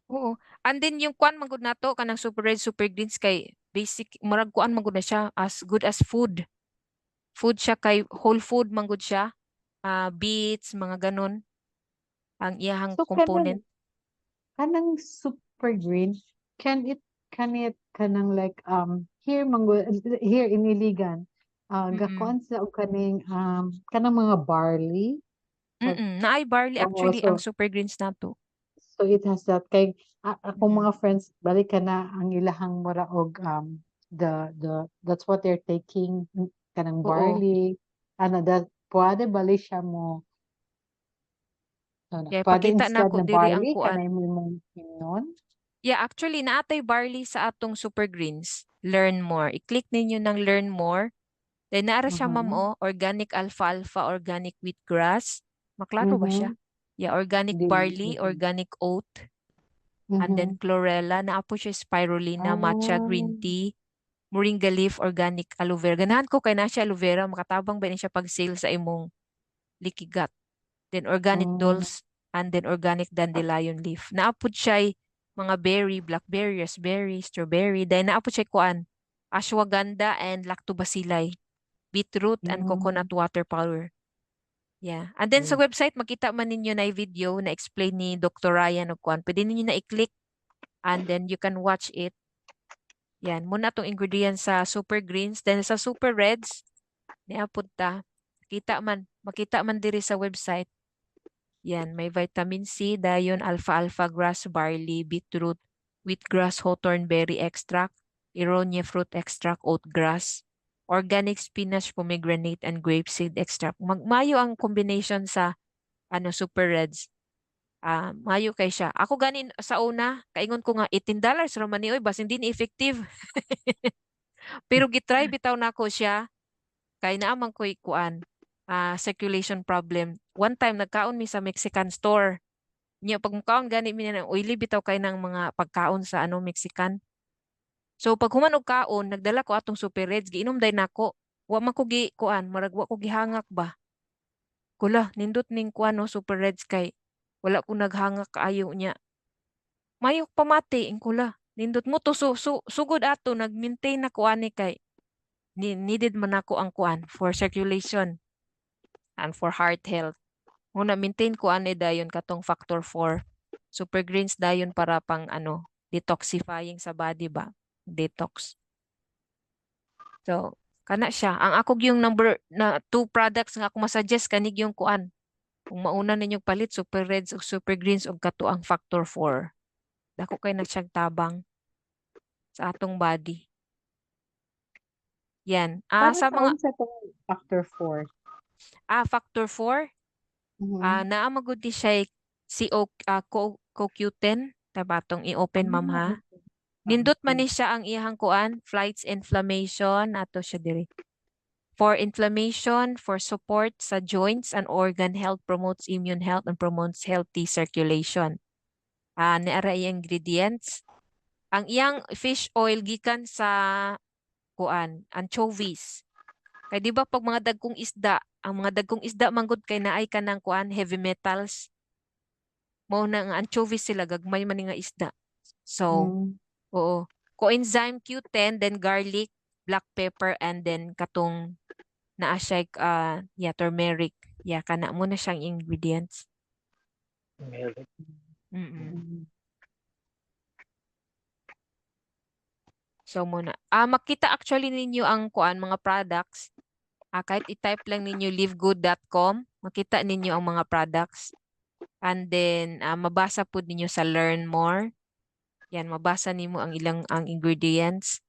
Oo. And then yung kuan magud nato kanang super red, super greens kay basic murag kuan magud na siya as good as food. Food siya kay whole food manggod siya. Beets, mga ganon ang iyahang So component. kanang super green, can it kanang like here in Iligan, gakuan sa og kaning kanang mga barley. Naay barley actually So ang super greens nato. So it has that kay akong mga friends balik ka na ang ilahang mura og the that's what they're taking kanang Oo. barley that pwede bali siya mo Yeah, pwede pakita na instead ko na diri ang barley kuan. kanay mo mong inon. Yeah, actually naatay barley sa atong super greens. Learn more. I-click ninyo ng learn more. Then naara siya ma'am organic alfalfa, organic wheatgrass. Maklaro ba siya? Yeah, organic barley, organic oat, and then chlorella. Naapo siya spirulina, matcha green tea, moringa leaf, organic aloe vera. Ganahan ko kay na siya aloe vera, makatabang ba ni siya pag sale sa imong likigat. Then organic dulse, and then organic dandelion leaf. Naapod siya mga berry, blackberry, raspberry, strawberry. Then naapod siya kuan, ashwagandha and lactobacilli, beetroot and coconut water power. Yeah. And then sa website, makita man ninyo na video na explain ni Dr. Ryan o kuan. Pwede ninyo na i-click and then you can watch it. Yan. Muna itong ingredients sa super greens. Then sa super reds, niapod ta. Makita man diri sa website. Yan. May vitamin C, dayon, alfalfa grass, barley, beetroot, wheatgrass, hawthorn berry extract, ironia fruit extract, oatgrass, organic spinach, pomegranate, and grapeseed extract. Mayo ang combination sa super reds. Mayo kay siya. Ako ganin sa una, kaingon ko nga $18 raman ni oy bas hindi ni effective. Pero gitry bitaw nako siya kay naamang ko'y kuan circulation problem. One time nagkaon mi sa Mexican store. Nya pag mukaon gani mi na oily bitaw kay ng mga pagkaon sa Mexican. So pag human og kaon, nagdala ko atong super reds, giinom day nako. Wa man ko gi kuan, marag wa ko gihangak ba. Kula, nindot ning kuan super reds kay wala ko naghangak kaayo niya. Mayok pamati ing kula. Nindot mo to sugod ato nag-maintain na kuan ni kay needed man ako ang kuan for circulation and for heart health. Muna maintain ko ani dayon katong factor 4. Super greens dayon para pang detoxifying sa body ba? Detox. So, kana siya. Ang ako yung number na 2 products nga ako masuggest kanig yung kuan. Kung mauna ninyong palit super reds o super greens og kato ang factor 4. Dako kay nagsiyang tabang sa atong body. Yan. Para Sa mga sa itong factor 4. factor 4 naa magud di siya CoQ10 tabatong i-open ma'am ha. Nindot man ni siya ang iyang kuan, flights inflammation ato siya diri. For inflammation, for support sa joints and organ health, promotes immune health and promotes healthy circulation. Naara iyang ingredients. Ang iyang fish oil gikan sa kuan, anchovies. Kay di ba pag mga dagkong isda, ang mga dagkong isda manggod kay naay kanang kuan heavy metals. Mao na nga anchovies sila gagmay man nga isda. So, oo. Coenzyme Q10, then garlic, black pepper, and then katong naa siya turmeric. Kana mo na siyang ingredients. Meron. So muna. Makita actually ninyo ang kuan mga products. Kahit i-type lang ninyo livegood.com, makita ninyo ang mga products. And then mabasa po ninyo sa learn more. Yan, mabasa nimo ang ang ingredients.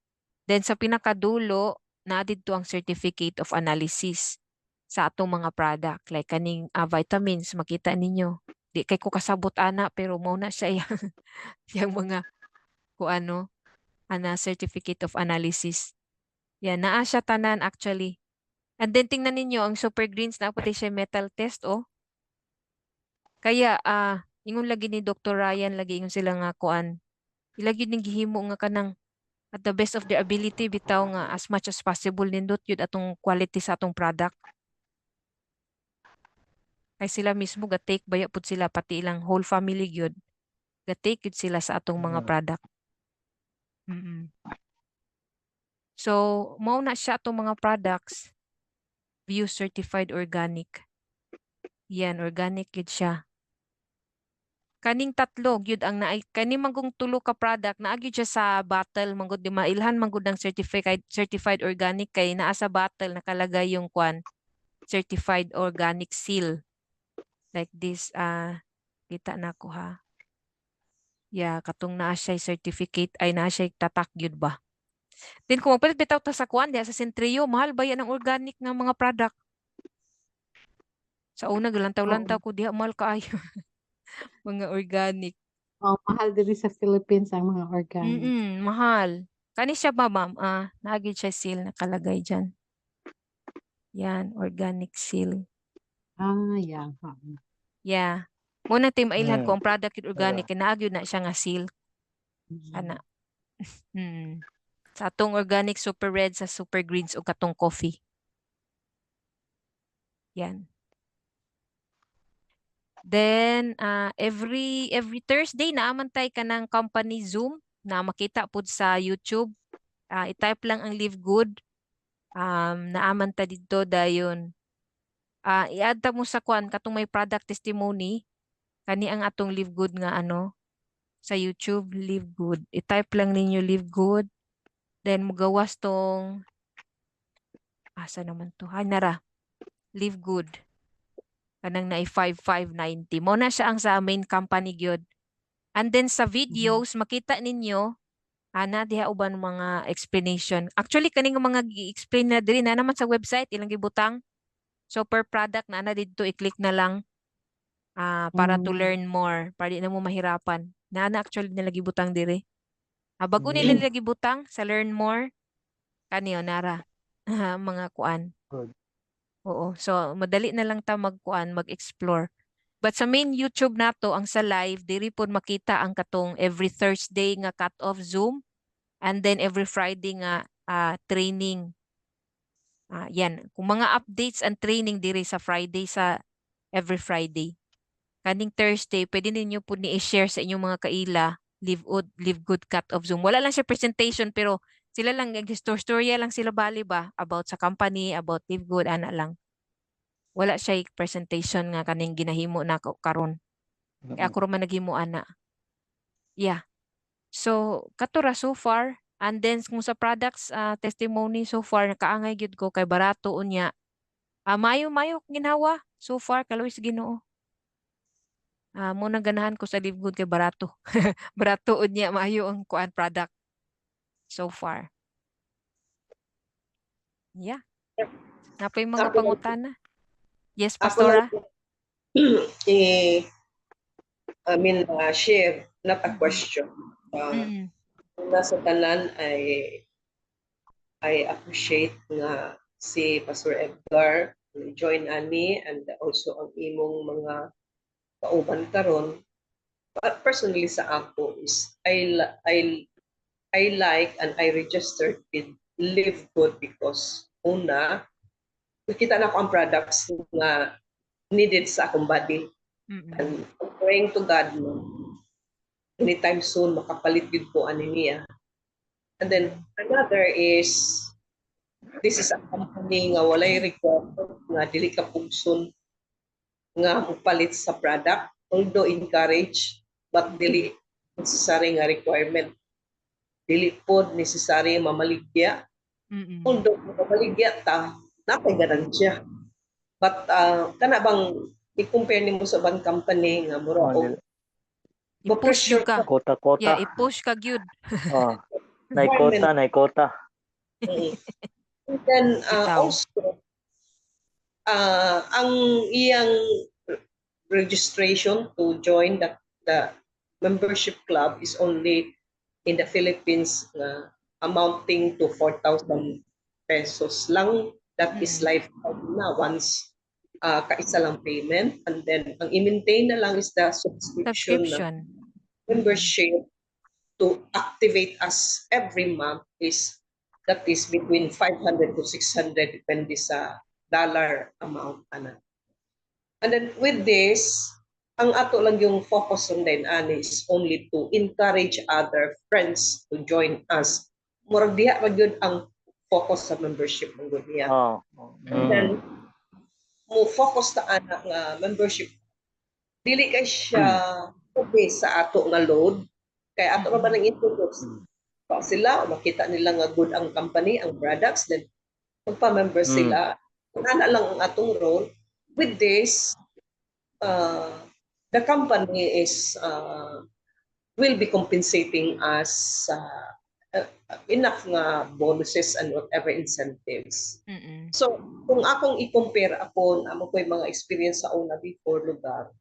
Then sa pinakadulo, na dito ang certificate of analysis sa atong mga product. Like kaning vitamins, makita ninyo. Di kay ko kasabot ana, pero mao na siya yung mga certificate of analysis. Yan, naa siya tanan actually. And then tingnan ninyo ang super greens na pati siya metal test Kaya ingon lagi ni Dr. Ryan lagi ingon sila nga kuan. Ilagi ning gihimo nga kanang at the best of their ability bitaw nga as much as possible nindot yun atong quality sa atong product. Kay sila mismo ga-take baya pud sila pati ilang whole family gyud. Ga-take yun sila sa atong mga product. So, mao na siya atong mga products. View certified organic. Yan, organic yun siya. Kaning tatlo gyud ang kani manggong tulo ka product naa gyud siya sa bottle manggod di mailhan manggod ng certified organic kay naa sa bottle nakalagay yung certified organic seal. Like this kita na ko ha. Katong naa siya certificate ay naa siya tatak gyud ba. Then kung magpalit bitaw ta sa kuan diya sa Centrio, mahal ba yan ang organic nga mga product? Sa una galantaw-lantaw ko diha mahal kaayo mga organic. Oh, mahal diri sa Philippines ang mga organic. Mahal. Kani siya ba, ma'am? Naagid siya seal nakalagay diyan. Yan, organic seal. Yeah. Yeah. Muna tayo mailhan ko Mm. ang product yun organic, Yeah. naagid na siya nga seal. Ana. Sa atong organic super red sa super greens o katong coffee. Yan. Then every Thursday naamantay ka ng company Zoom na makita pud sa YouTube. I-type lang ang Live Good. Naamanta dito dayon. I-add ta mo sa kwan katong may product testimony kani ang atong Live Good nga ano sa YouTube Live Good. I-type lang ninyo Live Good. Then mugawas tong asa naman to? Hay nara. Live Good. Kanang na 5590. Mo na siya ang sa main company gyud. And then sa videos makita ninyo ana diha uban mga explanation. Actually kaning mga gi-explain na diri na naman sa website ilang gibutang. So per product na dito i-click na lang para to learn more, para di na mo mahirapan. Na actually nila gibutang diri. Bago nila gibutang sa learn more kaniyo nara mga kuan. Good. Oo. So madali na lang ta magkuan, mag-explore. But sa main YouTube nato ang sa live diri pod makita ang katong every Thursday nga cut-off Zoom and then every Friday nga training. Yan. Kung mga updates and training diri sa Friday sa every Friday. Kaning Thursday, pwede ninyo po ni-share sa inyong mga kaila, live good cut-off Zoom. Wala lang siya presentation pero sila lang, storya lang sila bali ba about sa company, about live good, ana lang. Wala siya presentation nga kaning ginahimo na karon. Kaya ako man naghimo ana. Yeah. So, katura so far, and then kung sa products testimony so far, nakaangay gyud ko kay barato unya. Mayo ginawa so far, kalawis Ginoo. Muna ganahan ko sa Live Good kay barato. Barato unya maayo ang kuan product so far. Yeah. Napay mga Ako- pangutana. Yes, Ako Pastora? share, not a question. Mm. Nasa tanan I appreciate nga si Pastor Edgar join ani and also ang imong mga kauban karon. But personally sa ako is I like and I registered with Live Good because una nakita na ko ang products nga needed sa akong body. And praying to God no, anytime soon makapalit gid ko ani niya. And then another is this is a company nga walay requirement nga dili ka pugson nga mupalit sa product, although encourage but dili necessary nga requirement. Dili pod necessary mamaligya. Although mamaligya ta napay garansya. But kana bang i-compare nimo sa bang company nga mura og I-push yun ka. Kota. Yeah, i-push ka gyud. Nay kota. And then Bitaw. also ang iyang registration to join the membership club is only in the Philippines amounting to 4,000 pesos lang. That is lifetime na once kaisa lang payment, and then ang i-maintain na lang is the subscription na membership to activate us every month is between 500 to 600 depende sa dollar amount ana. And then with this, ang ato lang yung focus on din is only to encourage other friends to join us. Murag diha ra gyud ang focus sa membership ng niya. And then mo focus ta ana nga membership dili kay siya okay sa ato nga load kay ato ra ba nang introduce pa sila makita nila nga good ang company ang products then magpa-member sila ana lang ang atong role with this the company is will be compensating us enough nga bonuses and whatever incentives. Mm-mm. So, kung akong i-compare ako, amo ko yung mga experience sa una before lugar,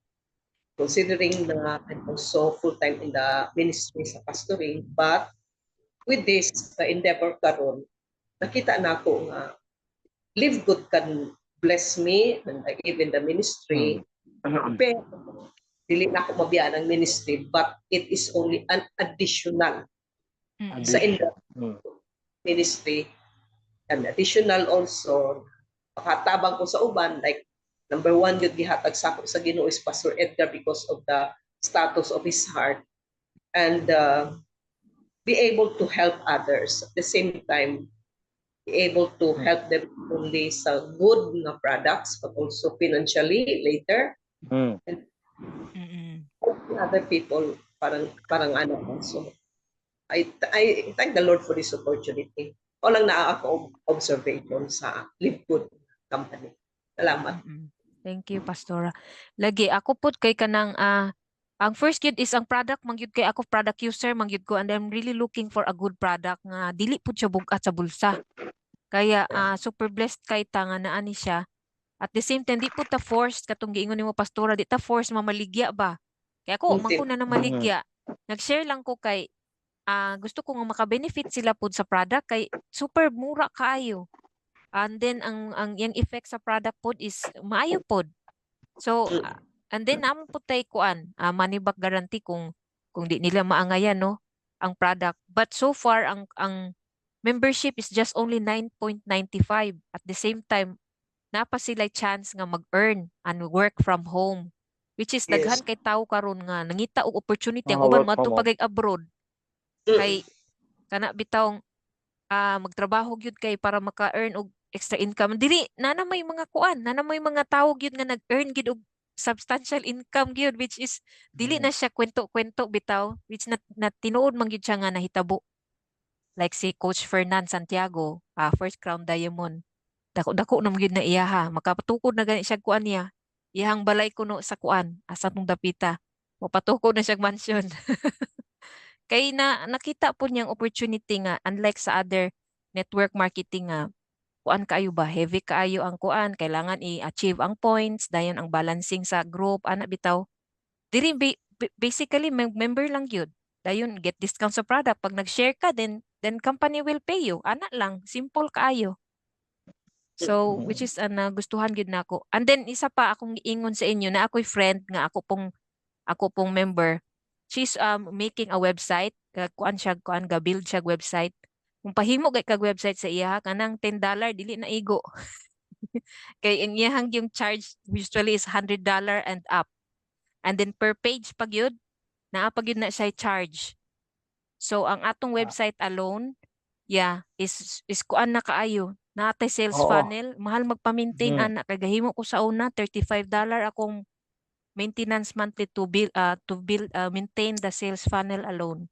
considering na I'm also full-time in the ministry sa pastoring, but with this, the endeavor karon, nakita na ako nga, live good can bless me, and even the ministry, pero dili na ako mabiyan ng ministry, but it is only an additional Mm-mm. sa Addition. ministry, and additional also, makatabang ko sa uban, like, number one, yun gihatag sa ako sa Ginoo is Pastor Edgar because of the status of his heart, and be able to help others. At the same time, be able to help them only sa good na products, but also financially later, Mm-mm. other people, parang ano ko. So, I thank the Lord for this opportunity. O lang na ako observation sa Live Good Company. Salamat. Mm-mm. Thank you, Pastora. Lagi, ako po kay kanang, ang first yun is ang product, mangyud kay ako product user, mangyud ko, and I'm really looking for a good product nga dili po siya bugat sa bulsa. Kaya super blessed kay ta nga naa ni siya. At the same time, di po ta forced, katong giingon nimo Pastora, di ta forced mamaligya ba? Kaya ako, man ko na namaligya. Nag-share lang ko kay, gusto ko nga maka-benefit sila po sa product kay super mura kaayo. And then ang yung effect sa product pod is maayo pod. So and then amo po tay kuan, money back guarantee kung di nila maangayan no ang product. But so far ang membership is just only 9.95. At the same time, napa sila chance nga mag-earn and work from home, which is daghan Yes. kay tawo karon nga nangita og opportunity ang Mga uban work madto from home. pagay abroad kay kana bitawng magtrabaho gyud kay para maka-earn og extra income. Dili nana may mga kuan, nana may mga tawo gyud nga nag-earn gyud og substantial income gyud, which is dili na siya kwento-kwento bitaw, which na tinuod man gyud siya nga nahitabo. Like si Coach Fernan Santiago, First Crown Diamond. Dako-dako na gyud na iya ha. Makapatukod na gani siya kuan niya. Iyang balay kuno sa kuan, asa tong dapita. Mapatukod na siya mansion. Kay nakita po niyang opportunity nga unlike sa other network marketing nga kuan kaayo ba heavy kaayo ang kuan, kailangan i-achieve ang points dayon ang balancing sa group ana bitaw diri basically member lang gyud dayon get discount sa product pag nag-share ka then company will pay you ana lang simple kaayo. So which is nagustuhan gyud nako, and then isa pa akong giingon sa inyo na ako'y friend nga ako pong member. She's making a website. Kuan siya, kuan ga build siya website. Kung pahimo kay kag website sa iya kanang $10 dili na igo. Kay ang iyahang yung charge usually is $100 and up. And then per page pag yun, naa pag yun na siya charge. So ang atong website alone, is kuan na kaayo. Natay sales Oo. funnel, mahal magpa-maintain ana kay gahimo ko sa una $35 akong maintenance monthly to build maintain the sales funnel alone.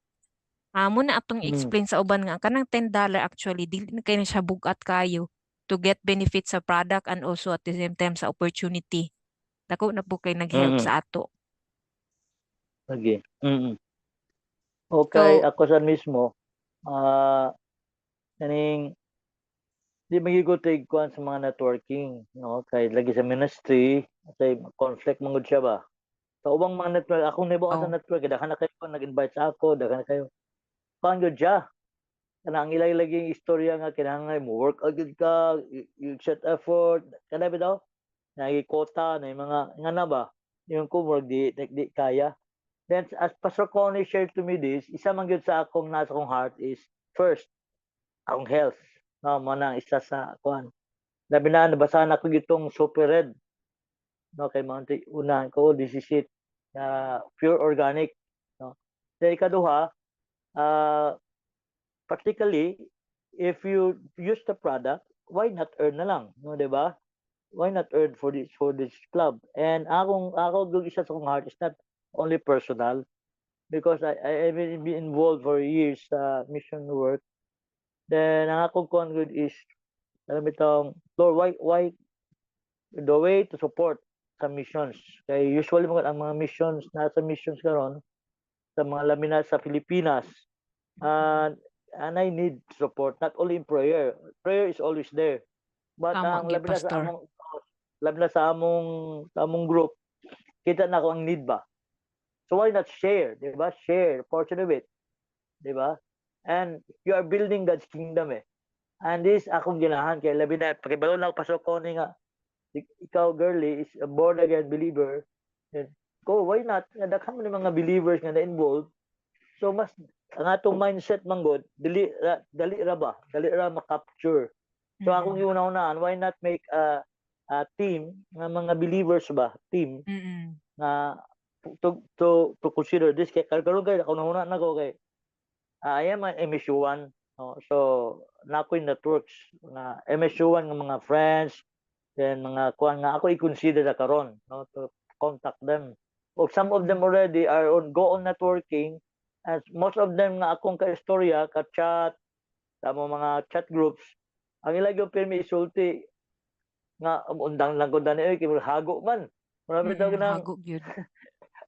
Muna atong explain sa uban nga kanang $10 actually dili na kay na siya bugat kayo to get benefit sa product and also at the same time sa opportunity. Dako na po kay nag-help sa ato. Sige. Okay, So, ako sa mismo, kaning di magigot tay kuan sa mga networking, no? Kay lagi sa ministry, kay conflict mangud siya ba. Sa ubang mga network, akong nibuka sa network, daghan na kayo nag-invite sa ako, daghan na kayo. Kuan gyud siya. Kana ang ilay lagi istorya nga kinahanglan mo work agad ka, you set effort, kada bitaw. Nagikota na yung mga nga na ba, yung homework di kaya. Then as Pastor Connie shared to me this, isa man gyud sa akong nasa akong heart is first akong health. No, mo nang isa sa kuan. Labi na nabasahan ako gitong Super Red. No, kay Monte una ko this is it. Pure organic, no. Sa ikaduha, practically if you use the product, why not earn na lang, no, 'di ba? Why not earn for this club? And ako isa sa akong heart is not only personal because I've been involved for years sa mission work. Then ang akong kuan good is alam itong Lord, why the way to support sa missions. Kay usually mga ang mga missions nasa missions karon sa mga lamina sa Pilipinas. need support, not only in prayer. Prayer is always there. But Tama ang gyud, labi na sa Pastor. among group, kita na ko ang need ba. So why not share, di ba? Share, portion of it, di ba? And you are building God's kingdom eh. And this akong ginahan kay labi na pakibalo na ako pasok ko ni nga ikaw girly is a born again believer. And go, why not? Daghan man mga believers nga na involved. So mas ang atong mindset man god dali ra ba? Dali ra ma-capture. So akong giuna-unaan, why not make a team ng mga believers ba? Team na to consider this kay karon kay ako nahuna na ko kay I am an MSU1. So na ko networks na MSU1 ng mga friends then mga kuan nga ako i-consider na karon no to contact them. Or some of them already are on networking, as most of them nga akong ka-istorya ka-chat sa mga chat groups ang ilang yung pirmi isulti nga undang lang ko dani kay hago man marami daw nang Hago gyud.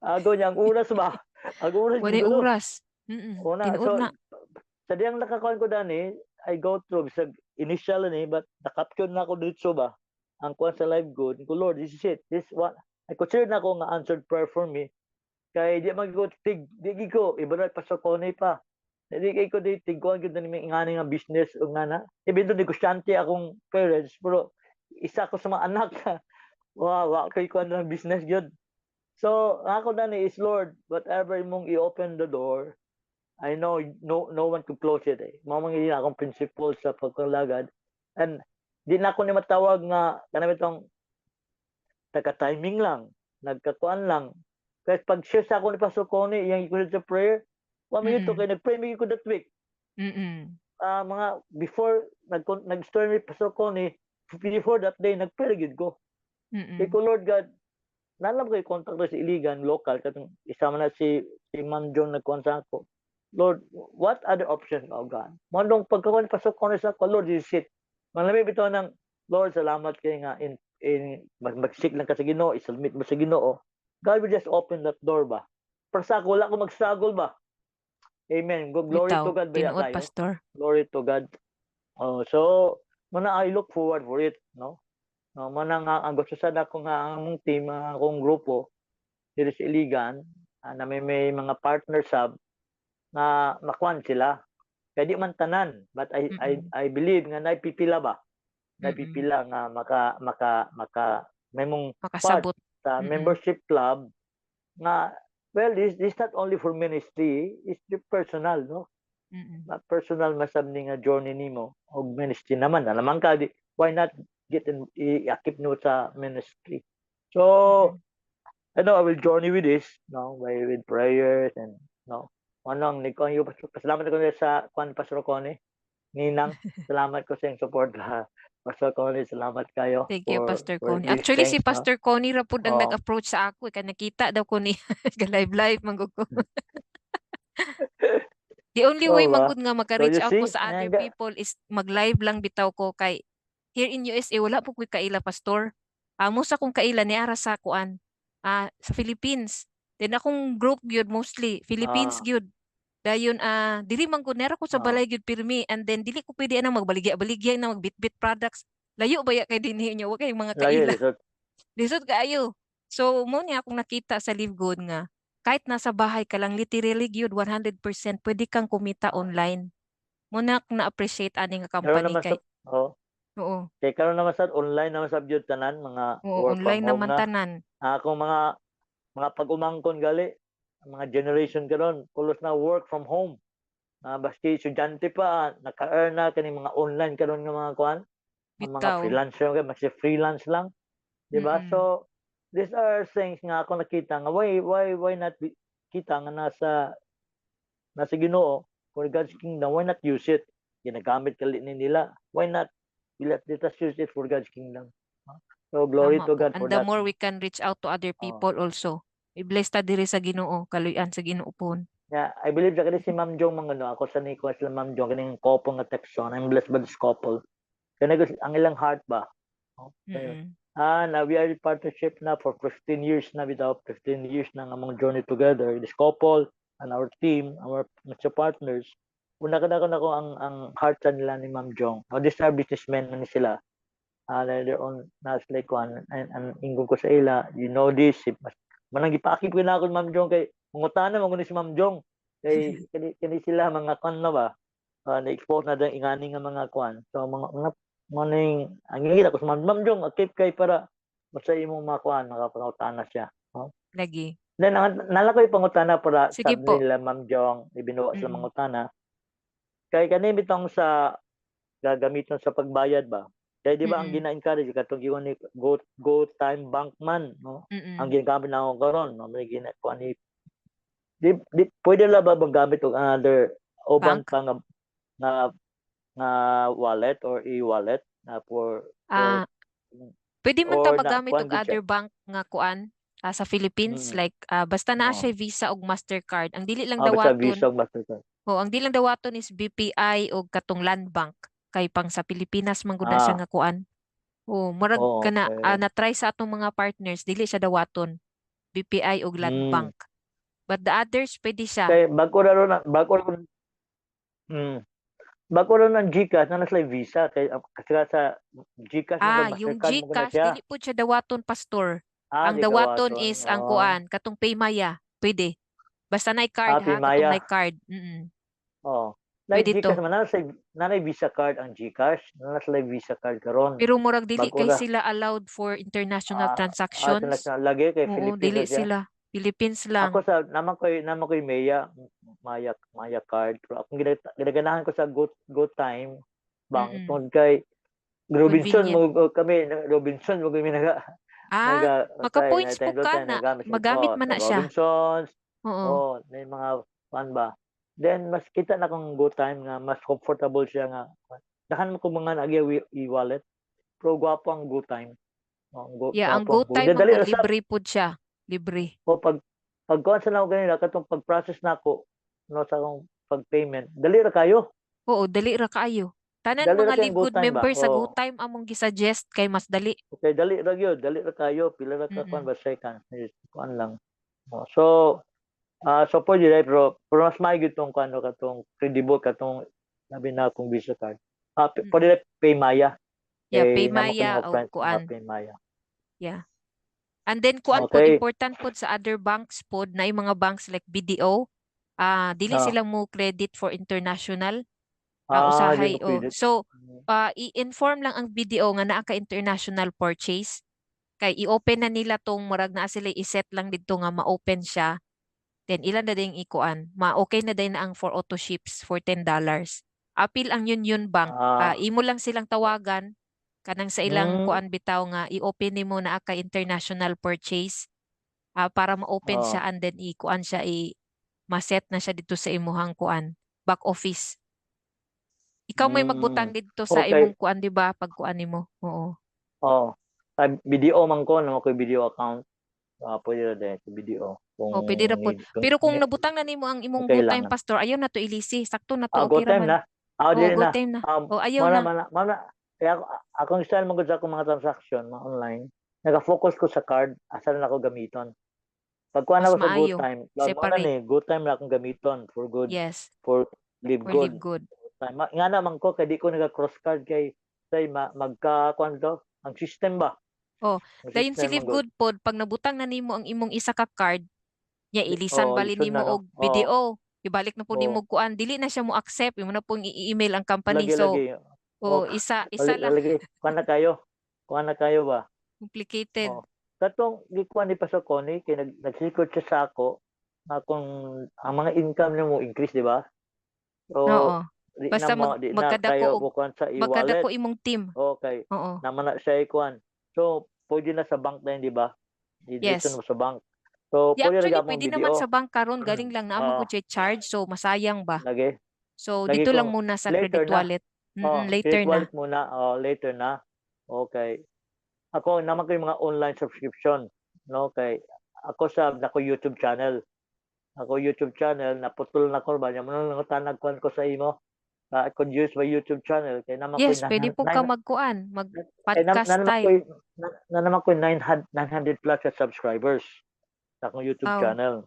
ago niyang oras ba ang oras Wala gyud, no? oras. Una, Tinuod so na. sa diyang nakakuan ko dani I go through sa initial ni but nakapture na ako dito ba ang kuan sa live good ko Lord this is it this what I consider na ko nga answered prayer for me kay di maggo tig di ko iba na pasok ko ni pa di kay ko di tigkuan gyud ni ingani nga business o nga na even though negosyante akong parents pero isa ko sa mga anak wa kay kuan ng business gyud so ako dani is Lord whatever imong i-open the door I know no one could close it eh. Mao man gyud akong principle sa pagkalagad and di na ako ni matawag nga kanami tong taga-timing lang nagkakuan lang kasi pag share sa ako ni Pastor Connie iyang ikulit sa prayer wa man to kay nag-pray mi ko that week mga before nag-story ni Pastor Connie before that day nag-pray gid ko kay ko Lord God nalam ko contact sa Iligan local katong isa man na si Ma'am John nagkuan sa ako Lord, what other options, oh God? Manong pagkakuan pasok ko sa ko, Lord, this is it. Malami bitaw ng Lord, salamat kay nga in mag-seek lang ka sa Ginoo, i-submit mo sa Ginoo. God will just open that door ba? Para sa ako, wala ko mag-struggle ba? Amen. Glory to God ba Tinuod, tayo? Pastor. Glory to God. So, muna I look forward for it, no? No, mana nga ang gusto sa ako nga ang team, akong grupo dito sa Iligan, na may mga partner sub na makuan sila. Kaya di man tanan, but I believe nga naipipila ba? Naipipila nga maka may mong part Makasabot. sa membership club nga well this not only for ministry, it's personal, no? Personal masab ni nga journey nimo og ministry naman naman ka di, why not get in i-akip no sa ministry. So I know I will journey with this, no, with prayers and no. Manong ni ko yung pasalamat ko sa kwan Pastor Connie. Ninang, salamat ko sa iyong support ha. Pastor Connie, salamat kayo. Thank you, Pastor Connie. these Actually, si things, Pastor Connie ra pud ang Oo. nag-approach sa ako. Kaya nakita daw ko ni live manggug ko. The only way ba? manggud nga maka-reach you out ko see, sa other people is mag-live lang bitaw ko kay here in USA wala po ko'y kaila, Pastor. Amo sa kong kaila ni ara sa kuan sa Philippines. Then akong group gyud mostly Philippines gyud. Dayon dili man gud nera ko sa balay gyud pirmi and then dili ko pwede na magbaligya-baligya na magbitbit products. Layo ba ya kay dinhi nyo wa kay mga lagi kaila. resort. Lisod kaayo. So mo niya akong nakita sa Live Good nga kahit nasa bahay ka lang literally gyud 100% pwede kang kumita online. Mo na akong na-appreciate ani nga Karon company naman kay. sa Oo. kay karon naman sa online naman sa byud tanan mga Oo, work online from home naman na. tanan. Akong mga pag-umangkon gali, mga generation karon kulos na work from home. Baski estudyante pa naka-earn na kani mga online karon nga mga kuan. Ang mga Bitaw. freelancer nga maxi freelance lang, di ba? So these are things nga ako nakita nga why not kita nga nasa Ginoo for God's kingdom, why not use it? Ginagamit kali ni nila, why not let us use it for God's kingdom? So glory Tama to po. God And for the that. more we can reach out to other people also. I-bless ta diri sa Ginoo, kaluyan sa Ginoo pon. Yeah, I believe that si Ma'am Jong mangano ako sa ni ko sila Ma'am Jong kaning couple nga texon. I'm blessed by this couple. Kaya ang ilang heart ba? Now we are in partnership na for 15 years na bitaw 15 years na nga among journey together. This couple and our team, our partners. una ka na ko ang heart sa nila ni Ma'am Jong. No, these are businessmen man sila. Later on, nas like one, and ingong ko sa ila, you know this, manang ipakip ko na ako ni Ma'am Jong kay mangutana mo ni si Ma'am Jong. Kay kani sila mga kan na ba? Na-expose na din ingani nga mga kwan. So mga maning ang ngita ko sa Ma'am Jong, keep kay para basta imong mga kwan nakapangutana siya. No? Lagi. Then nalakoy pangutana para Sige sabi po. nila Ma'am Jong, ibinuwa sila Mm. mangutana. Kay kani bitong sa gagamiton sa pagbayad ba? Kaya di ba ang Mm-mm. gina-encourage katong giwan ni go time bank man, no? Ang Mm-mm. ginagamit na ako karon, no? May ginakuha ni di pwede la ba magamit og another uban Bank? pa nga wallet or e-wallet na for Ah, pwede man ta or na magamit kuan og gud siya. other bank nga kuan sa Philippines Mm. like basta naa Oo. siya Visa ug Mastercard. Ang dili lang Basta dawaton, Visa ug Mastercard. ang dili lang dawaton is BPI o katong Land Bank kay pang sa Pilipinas man gud na siya nga kuan. Murag Oo, kana okay. na-try sa atong mga partners dili siya dawaton BPI ug Land Mm. Bank. But the others pwede siya. Kay bago ron ang GCash na nasa Visa kay kasi sa GCash mo Yung Mastercard mo na GCash siya. dili po siya dawaton pastor. Ang Di dawaton dawaton. is ang kuan katong Paymaya. Pwede. Basta nay card ha, katong Paymaya. nay card. Mm. Oo. Pwede GCash to. man na Visa card ang GCash, na nasa Visa card karon. Pero murag dili Bago kay na sila allowed for international transactions. international lagi kay Oo, Philippines dili na siya. sila. Philippines lang. Ako sa naman ko Maya card. Pero akong ginaganahan ko sa Go Time Bank Mm-mm. tungod kay Robinson Convenient. mo kami naga Maka-points po ka na. Magamit man na siya. Robinsons. Oo. May mga fan ba. Then mas kita na kung Go Time nga mas comfortable siya nga. Dahan mo ko mga nagya e-wallet. Pero gwapo ang Go Time. Ang Gwapo Go ang Time Then, dali man na sa libre po siya. Libre. pagkuhan sa nako ganila katong pag-process nako no sa akong pag-payment. Dali ra kayo. Oo, dali ra kaayo. Tanan Dali ra mga kayong Live Go Good Time ba? members sa Go Time among gisuggest kay mas dali. Okay, dali ra gyud, dali ra kayo, pila ra ka kuan Mm-mm. ba second. Kuan lang. So pwede rin, pero mas maigit tong kano katong credible katong sabi na akong Visa card. Pwede rin Paymaya. Yeah, Naman ko Paymaya mga o friends mga kuan. Paymaya. Yeah. And then kuan po Okay. important po sa other banks po na yung mga banks like BDO, dili Ah. sila mo credit for international Di usahay. mo credit. So i-inform lang ang BDO nga naa ka international purchase kay i-open na nila tong murag na sila i-set lang dito nga ma-open siya. Then ilan na din ikuan, ma-okay na din ang for auto ships for $10. Apil ang Union Bank, imo lang silang tawagan kanang sa ilang kuan bitaw nga i-open nimo na ka international purchase para ma-open siya and then i-kuan siya ma-set na siya dito sa imuhang kuan back office. Ikaw may magbutang dito sa Okay. imong kuan di ba pag kuan nimo? Oo. BDO man ko naman ko video account. Pwede rin sa BDO. Pwede ra po. Pero kung nabutang na nimo ang imong Go Time pastor, ayaw na to ilisi. Sakto na to, Go okay ra Time man. na. Dili Go na. Time na. Ayaw na. Kaya akong style mo sa akong mga transaction mga online, naka-focus ko sa card, asa na ako gamiton. Pag kuha na Mas ako sa Go maayo. Time, Separate. Go Time na akong gamiton for good. Yes. For live For live good. good. Nga naman ko kay di ko naga-cross card kay say magka-kuan to, ang system ba? Dayon si Live Good pod pag nabutang na nimo ang imong isa ka card, nya ilisan bali lisod nimo na, no? og video. Ibalik na po nimo kuan, dili na siya mo accept, imo na pong i-email ang company. Lagi. Isa lang. Lagi. Kuha na kayo ba? Complicated. Katong gikuan ni Pastor Connie kay nagsikot siya sa ako na kung ang mga income nimo increase, di ba? Oo. Basta magkadako e-wallet. imong team. Okay. Oo. Naman na siya ikuan. So, pwede na sa bank na yun, di ba? Yes. Dito mo sa bank. So, Actually, na pwede naman sa bank karon galing lang na mo ko charge, so masayang ba? Lagi. So, dito lang muna sa credit wallet. Later credit wallet muna. Later na. Okay. Ako naman ko yung mga online subscription. No? Okay. Ako YouTube channel. Naputol na ko ba? Yung mga tanagkuhan ko sa imo. I could use my YouTube channel. Kaya naman yes, pwede po ka magkuan. Mag-podcast style. Naman ko 900 plus subscribers sa akong YouTube channel.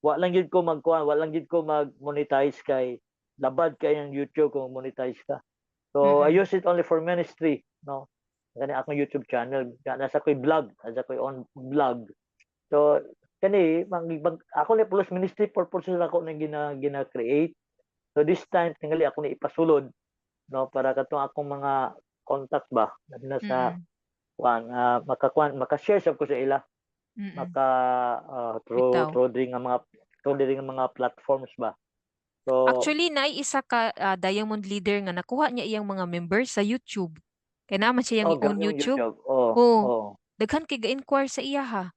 Wa lang gid ko mag-monetize kay labad kayo ng YouTube kung monetize ka. So I use it only for ministry, no. Kani akong YouTube channel, nasa ko'y vlog, nasa ko'y on vlog. So kani ako ni plus ministry purposes ako na gina-create. So this time tingali ako ni ipasulod, no, para katong akong mga contact ba na sa maka-share sa ko sa ila, through ding mga platforms ba. So Actually, isa ka Diamond Leader nga nakuha niya iyang mga members sa YouTube. Kaya naman siya yung own gamit yung YouTube. Oh. Daghan kay ga-inquire sa iya ha.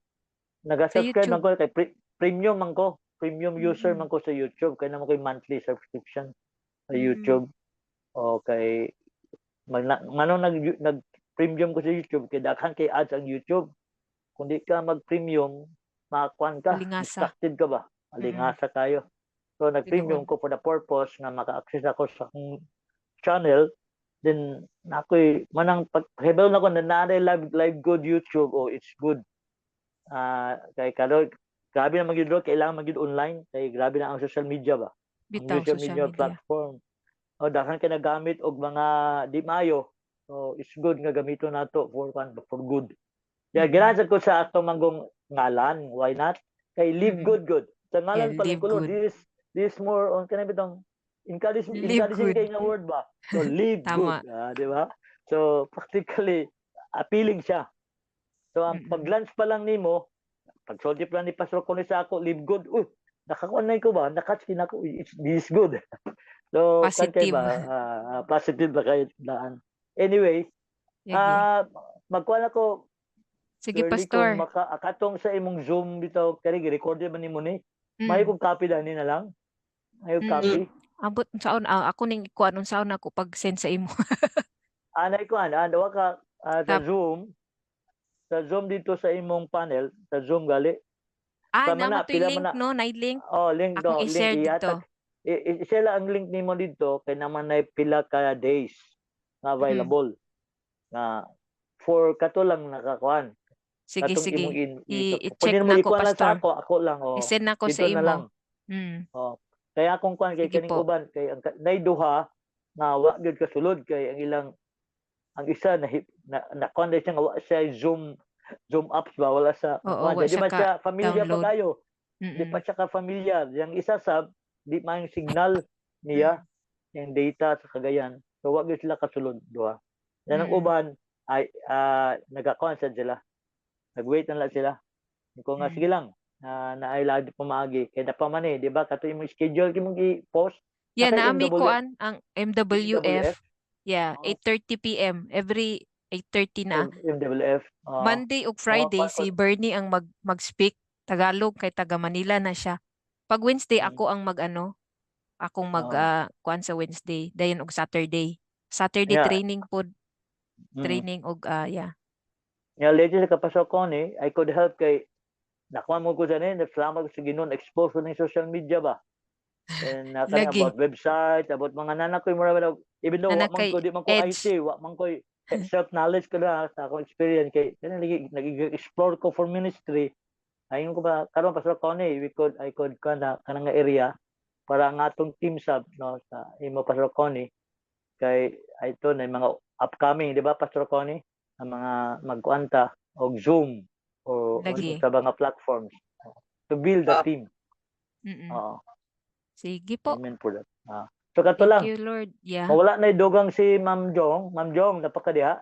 Naga-subscribe man YouTube. ko kay premium man ko. Premium user man ko sa YouTube kaya naman ko'y monthly subscription sa YouTube. Okay. Nag-premium ko sa YouTube kaya daghan kay ads ang YouTube. Kung di ka mag-premium, makakuan ka, Alingasa. distracted ka ba? Alingasa tayo. So nag-premium Tinuod. ko for the purpose na maka-access ako sa akong channel. Then nakoy manang paghebel na ko na live good YouTube, it's good. Kay karon grabe na magid kailangan magid online kay grabe na ang social media ba. Bitaw, Ang social social media media. platform. Daghan kay nagamit og mga di maayo. So it's good nga gamiton nato for good. Kaya ginasa ko sa atong manggong ngalan, why not? Kay live good. Sa ngalan pa lang live ko, good. this more on kanang bitong encouraging good. kay nga word ba. So live Tama. good, di ba? So practically appealing siya. So ang pag-lunch pa lang nimo, pag-soldi pa lang ni Pastor Connie sa ako, live good. Nakakuan na ko ba? Nakatch ko, this good. So Positive. positive ba kayo daan. Anyway, magkuan ako. Sige, Surely Pastor. kung akatong sa imong Zoom bitaw kani record man nimo ni. May kong copy dani na lang. May copy. Abot saon ako ning kuan unsaon ako pag send sa imo. Anay ko dawa ka sa Zoom. Sa Zoom dito sa imong panel, sa Zoom gali. Naman to link no, link. Link Akong do, i-share link dito. I-share lang ang link nimo dito kay naman na pila ka days na available. Na for kato lang nakakuan. Sige. I-check Pwede na mo ko, ikuan lang sa Pastor. ako lang. I-send na ko dito sa na imo. lang. Kaya akong kuan kay Sige kaning po. uban kay ang duha na wa gyud kasulod kay ang isa na kuan siya nga wa siya Zoom apps ba wala sa wa di siya ba siya familiar download. pa kayo. Di pa siya ka familiar. Yang isa di man yung signal niya yung data sa Cagayan. So wa gyud sila kasulod duha. Yan ang uban ay nagakuan sa sila. Nag-wait na lang sila. Ko nga sige lang. Na ay lagi pamaagi kay napaman di ba kato imong schedule kimong i-post. Yeah, naami kuan ang MWF. Yeah, 8:30 PM every 8:30 na. MWF. Monday ug Friday si Bernie ang mag-speak Tagalog kay taga Manila na siya. Pag Wednesday ako ang akong kuan sa Wednesday, dayon og Saturday. Saturday training pod. Training og Yeah, later sa kapasok ko ni, I could help kay nakuha mo ko sa ni, nagsalamat ko sa Ginoon, expose ko ng social media ba. And about website, about mga nanak ko, even though wa man ko, di man ko IT, wa man ko self-knowledge ko na sa akong experience kay nag-explore ko for ministry. Ayun ko ba, karon pasok ko ni, I could kanang nga area para ang atong team sub no sa imo pasok ko ni kay ito na mga upcoming, di ba Pastor Connie? Ang mga magkuanta o Zoom o sa mga platforms to build the team. Sige po. Amen for that. So kato lang. Thank you, Lord. Yeah. Wala na dugang si Ma'am Jong. Ma'am Jong, napakadiha.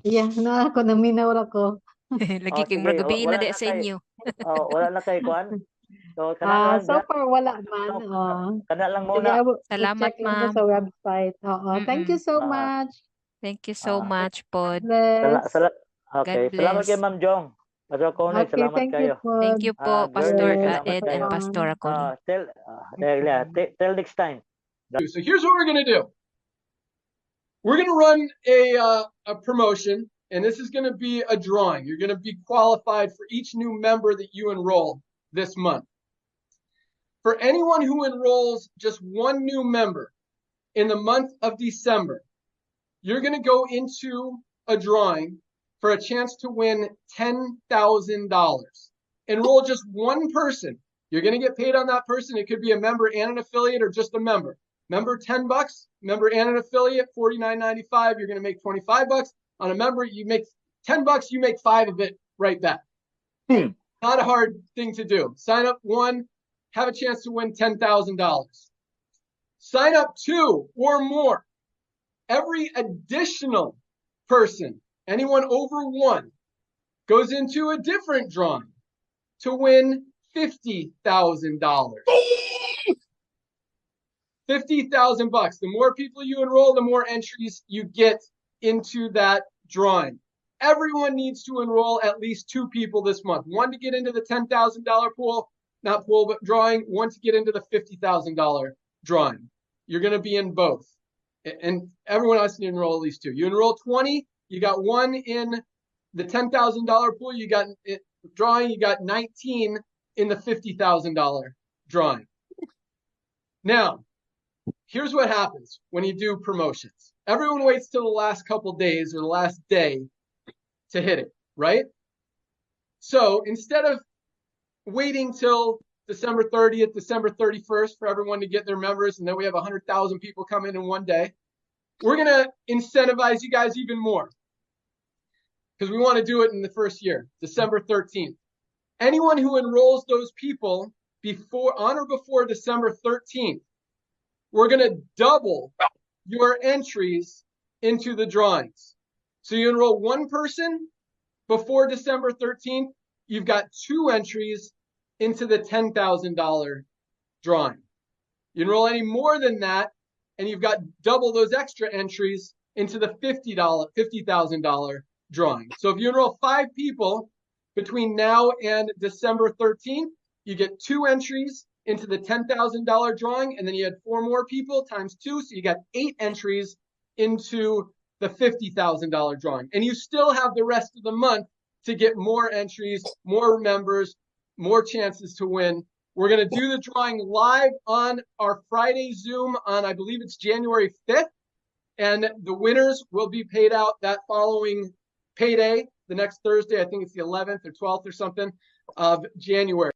Yeah, na ako naminaw ko. Lagi kay magabi na di sa inyo. Wala na kay kuan. So so far wala man. Kana lang muna. Salamat, ma'am. Sa website. Thank you so much. Thank you so much, Pod. Okay, salamat kay Ma'am Jong. Pastor Connie, salamat kayo. Thank you po, Pastor Ed and kayo. Pastor Connie. Till next time. So here's what we're going to do. We're going to run a promotion, and this is going to be a drawing. You're going to be qualified for each new member that you enroll this month. For anyone who enrolls just one new member in the month of December, you're going to go into a drawing for a chance to win $10,000. Enroll just one person. You're going to get paid on that person. It could be a member and an affiliate or just a member. Member, $10. Member and an affiliate, $49.95. You're going to make $25. On a member, you make $10. You make $5 of it right back. Not a hard thing to do. Sign up 1, have a chance to win $10,000. Sign up 2 or more. Every additional person, anyone over 1, goes into a different drawing to win $50,000. $50,000. The more people you enroll, the more entries you get into that drawing. Everyone needs to enroll at least 2 people this month. 1 to get into the $10,000 pool, not pool, but drawing. 1 to get into the $50,000 drawing. You're going to be in both. And everyone else needs to enroll at least 2. You enroll 20, you got 1 in the $10,000 pool, you got drawing, you got 19 in the $50,000 drawing. Now, here's what happens when you do promotions. Everyone waits till the last couple days or the last day to hit it, right? So instead of waiting till December 30th, December 31st for everyone to get their members, and then we have 100,000 people come in one day, we're going to incentivize you guys even more because we want to do it in the first year, December 13th. Anyone who enrolls those people on or before December 13th, we're going to double your entries into the drawings. So you enroll 1 person before December 13th, you've got 2 entries into the $10,000 drawing. You enroll any more than that, and you've got double those extra entries into the $50,000 drawing. So if you enroll 5 people between now and December 13th, you get 2 entries into the $10,000 drawing, and then you had 4 more people times 2, so you got 8 entries into the $50,000 drawing. And you still have the rest of the month to get more entries, more members, more chances to win. We're going to do the drawing live on our Friday Zoom on, I believe it's January 5th. And the winners will be paid out that following payday, the next Thursday. I think it's the 11th or 12th or something of January.